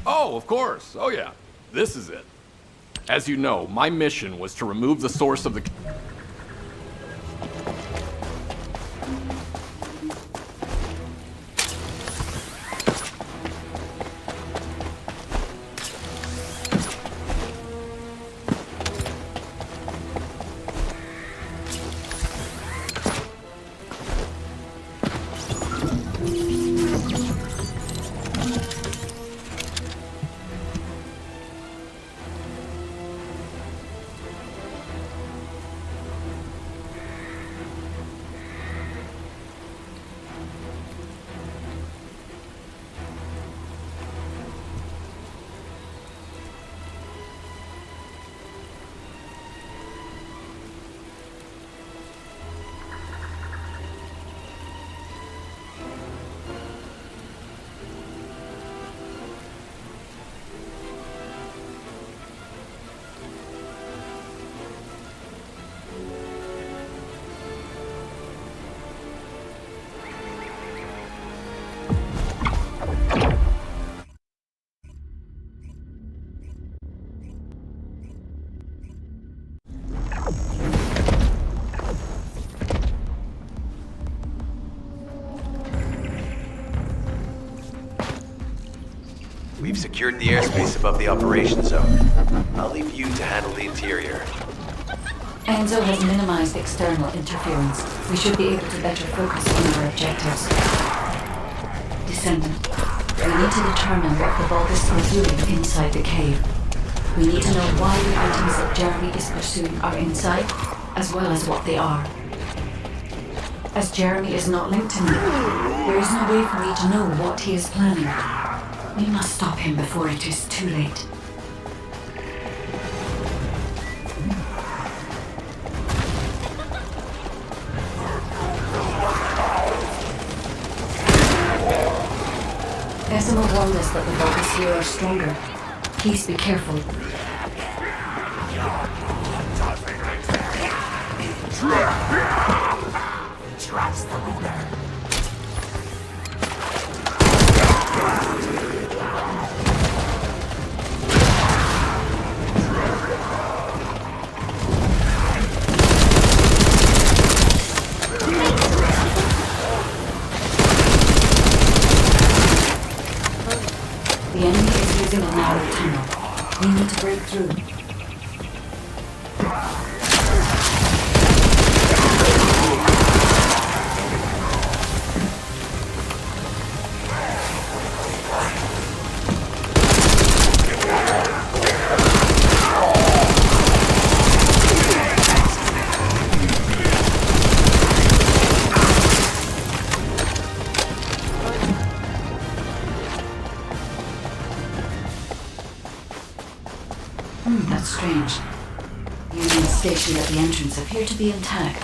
S12: Oh, of course. Oh, yeah. This is it. As you know, my mission was to remove the source of the...
S4: We've secured the airspace above the operations zone. I'll leave you to handle the interior.
S5: Enzo has minimized external interference. We should be able to better focus on our objectives. Descendant, we need to determine what the Vulgus are doing inside the cave. We need to know why the items that Jeremy is pursuing are inside, as well as what they are. As Jeremy is not linked to me, there is no way for me to know what he is planning. We must stop him before it is too late. Decima warned us that the Vulgus here are stronger. Please be careful.
S6: Trust the leader.
S5: The enemy is using a narrow tunnel. We need to break through. That's strange. Unions stationed at the entrance appear to be intact.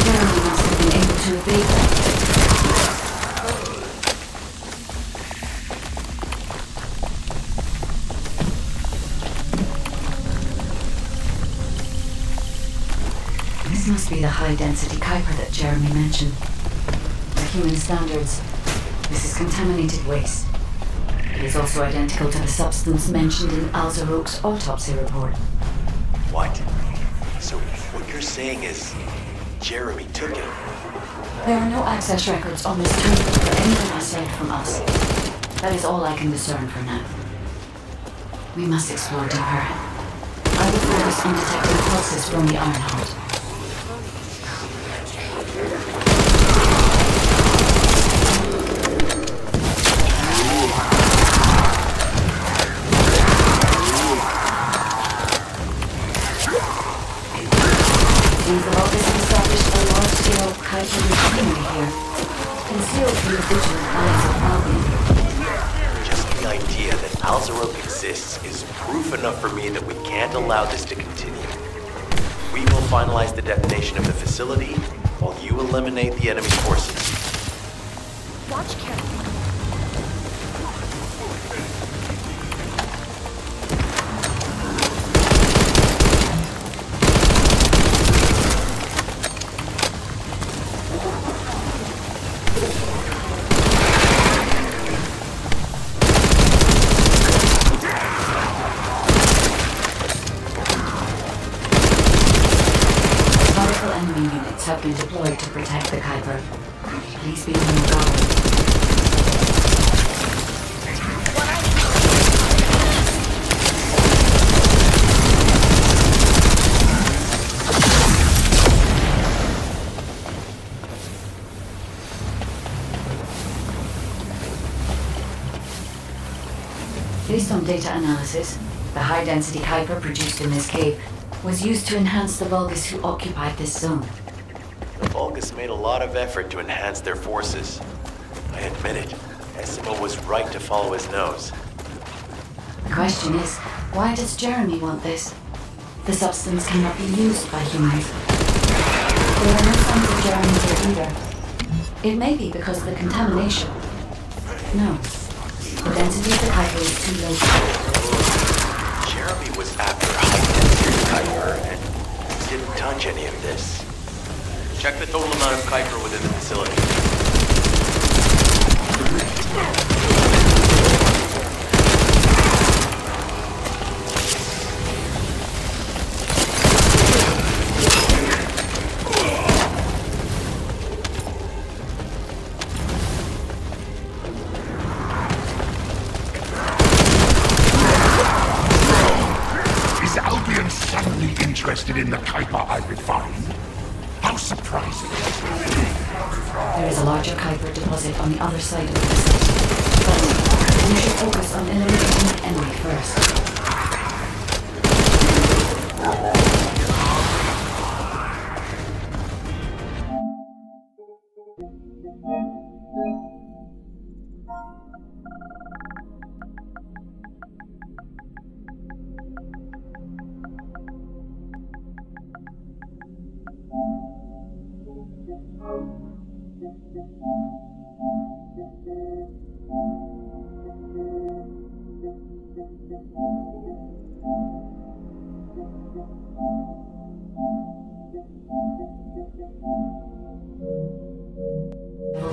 S5: Jeremy must have been able to evade them. This must be the high-density Kuiper that Jeremy mentioned. By human standards, this is contaminated waste. It is also identical to the substance mentioned in Alzaroke's autopsy report.
S4: What? So what you're saying is Jeremy took it?
S5: There are no access records on this table for anyone aside from us. That is all I can discern for now. We must explore deeper. I will focus on detecting pulses from the Ironheart. Seems the Vulgus have established a large-scale Kuiper machinery here, concealed from the vigilant eyes of Albion.
S4: Just the idea that Alzaroke exists is proof enough for me that we can't allow this to continue. We will finalize the detonation of the facility while you eliminate the enemy forces.
S3: Watch carefully.
S5: have been deployed to protect the Kuiper. Please be on your guard. Based on data analysis, the high-density Kuiper produced in this cave was used to enhance the Vulgus who occupied this zone.
S4: The Vulgus made a lot of effort to enhance their forces. I admit it, Essimo was right to follow his nose.
S5: The question is, why does Jeremy want this? The substance cannot be used by humans. There are no signs of Jeremy here either. It may be because of the contamination. No. The density of the Kuiper is too low.
S4: Jeremy was after high-density Kuiper and didn't touch any of this. Check the total amount of Kuiper within the facility.
S6: Interested in the Kuiper I refined? How surprising.
S5: There is a larger Kuiper deposit on the other side of the facility, but we should focus on eliminating the enemy first.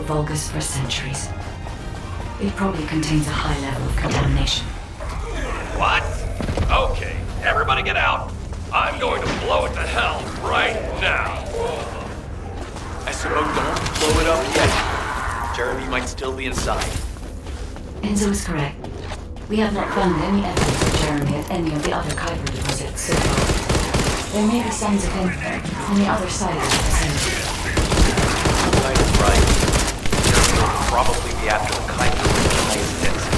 S5: Vulgus for centuries. It probably contains a high level of contamination.
S12: What? Okay, everybody get out. I'm going to blow it to hell right now.
S4: Essimo, don't blow it up yet. Jeremy might still be inside.
S5: Enzo is correct. We have not found any evidence of Jeremy at any of the other Kuiper deposits so far. There may be signs of him on the other side of the facility.
S4: Kind of right. Jeremy will probably be after the Kuiper with the highest density.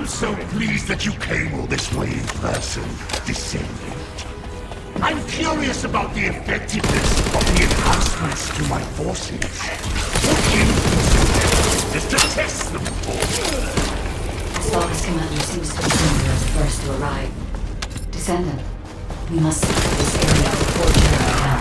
S6: So pleased that you came all this way in person, Descendant. I'm curious about the effectiveness of the enhancements to my forces. What influence is to test them for?
S5: This Vulgus commander seems to be similar as the first to arrive. Descendant, we must secure this area before Jeremy can.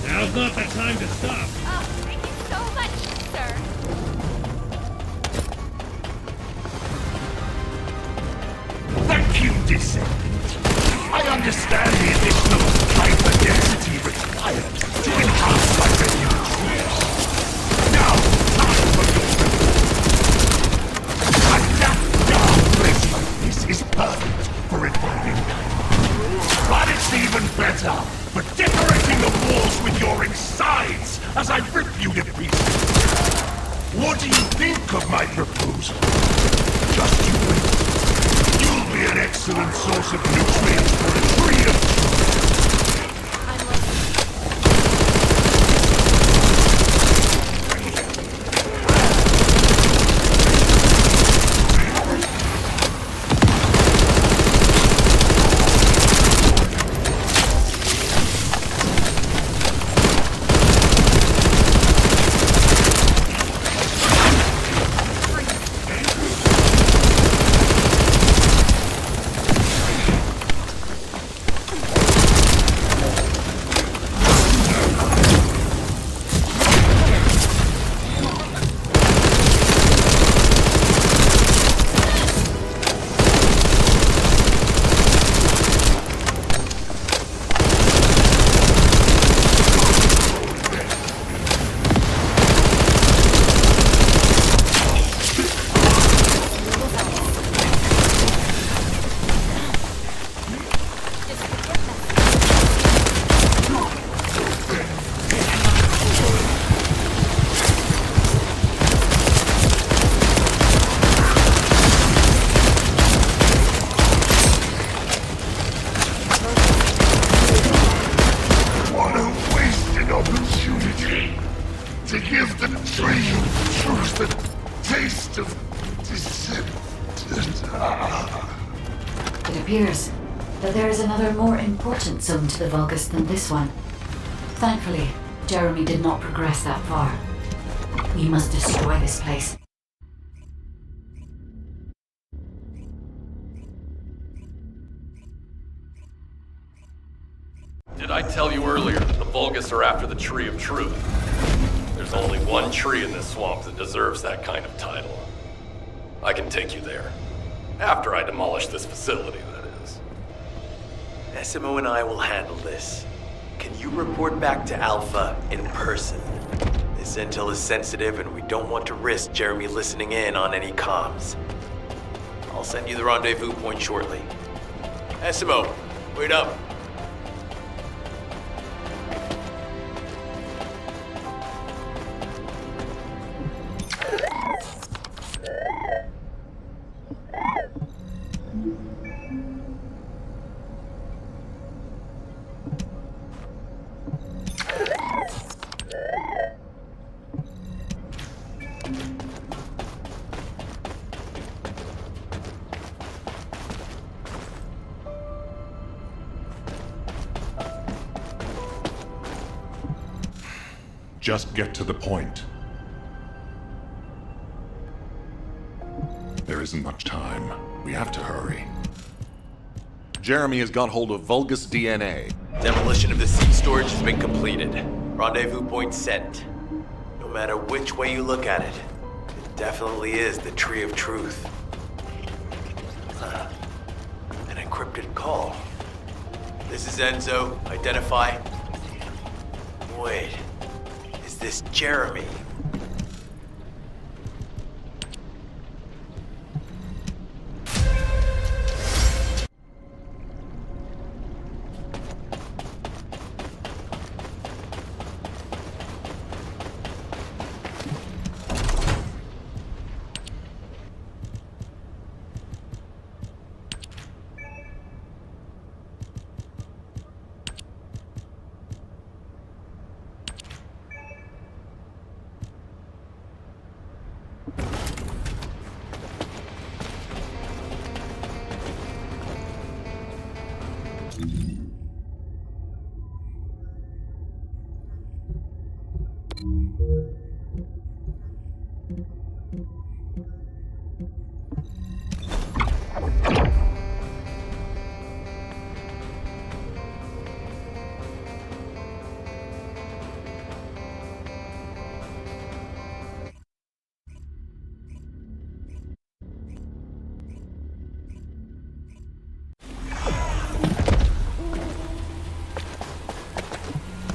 S14: Now's not the time to stop.
S15: Oh, thank you so much, sir.
S6: Thank you, Descendant. I understand the additional Kuiper density required to enhance my regular troops. Now, time for your report. A dark place like this is perfect for refining. But it's even better for decorating the walls with your insides as I rip you to pieces. What do you think of my proposal? Just you wait. You'll be an excellent source of nutrients for a tree of
S5: another more important zone to the Vulgus than this one. Thankfully, Jeremy did not progress that far. We must destroy this place.
S12: Did I tell you earlier that the Vulgus are after the Tree of Truth? There's only one tree in this swamp that deserves that kind of title. I can take you there. After I demolish this facility, that is.
S4: SMO and I will handle this. Can you report back to Alpha in person? This intel is sensitive and we don't want to risk Jeremy listening in on any comms. I'll send you the rendezvous point shortly. SMO, wait up.
S11: Just get to the point. There isn't much time. We have to hurry. Jeremy has got hold of Vulgus DNA.
S4: Demolition of the seed storage has been completed. Rendezvous point sent. No matter which way you look at it, it definitely is the Tree of Truth. Huh. An encrypted call. This is Enzo. Identify. Wait. Is this Jeremy?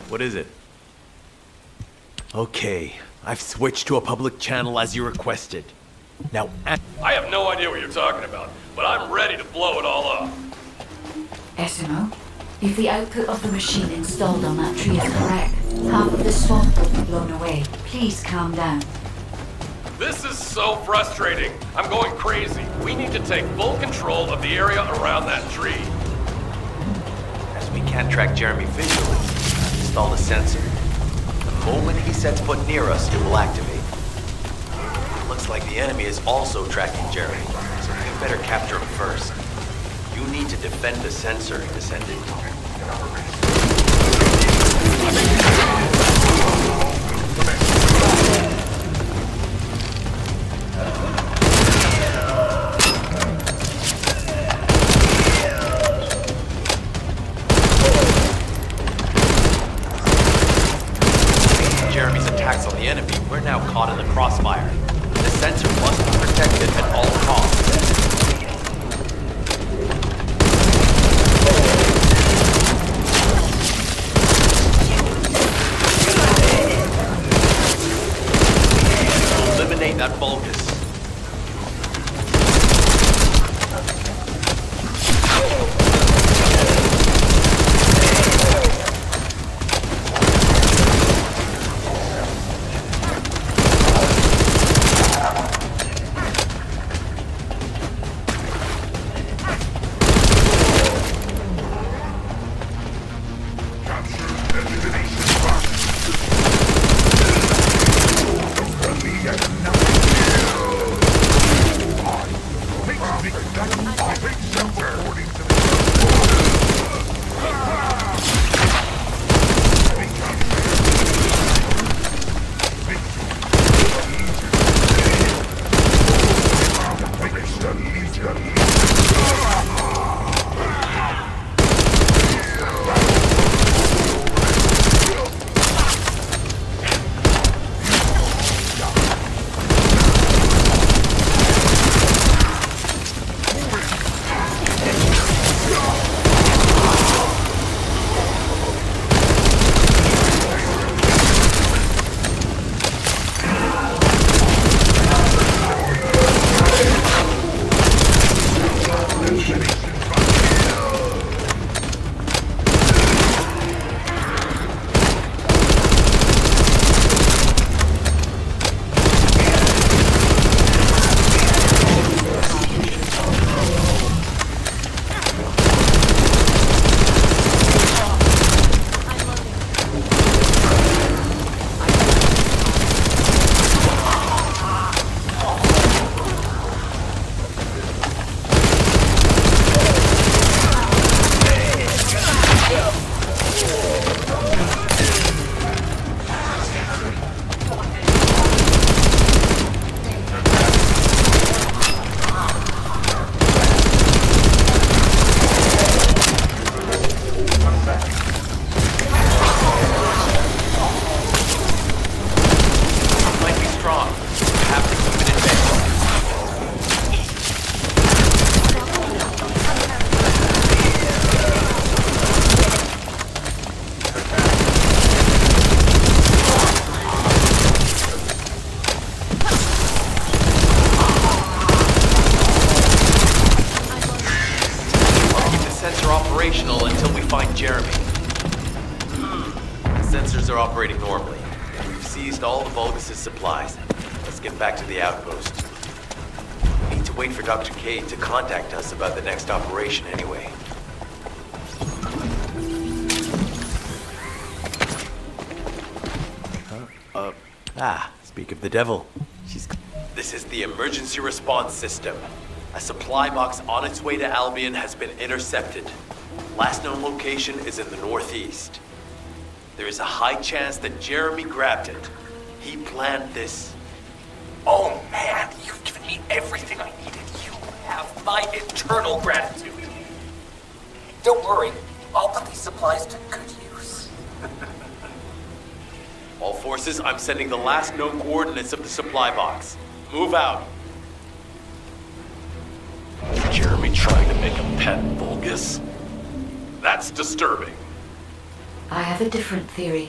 S4: What is it? Okay, I've switched to a public channel as you requested. Now,
S12: I have no idea what you're talking about, but I'm ready to blow it all up.
S5: SMO, if the output of the machine installed on that tree is correct, half of the swamp will be blown away. Please calm down.
S12: This is so frustrating. I'm going crazy. We need to take full control of the area around that tree.
S4: As we can't track Jeremy visually, install the sensor. The moment he sets foot near us, it will activate. Looks like the enemy is also tracking Jeremy, so we better capture him first. You need to defend the sensor, Descendant. Jeremy's attacks on the enemy, we're now caught in the crossfire. The sensor must be protected at all costs. Eliminate that Vulgus. sensors are operating normally. We've seized all the Vulgus' supplies. Let's get back to the outpost. We need to wait for Dr. Cade to contact us about the next operation anyway. Speak of the devil. This is the emergency response system. A supply box on its way to Albion has been intercepted. Last known location is in the northeast. There is a high chance that Jeremy grabbed it. He planned this.
S2: Oh man, you've given me everything I needed. You have my eternal gratitude. Don't worry, I'll put these supplies to good use.
S4: All forces, I'm sending the last known coordinates of the supply box. Move out.
S12: Jeremy trying to make a pet Vulgus? That's disturbing.
S5: I have a different theory.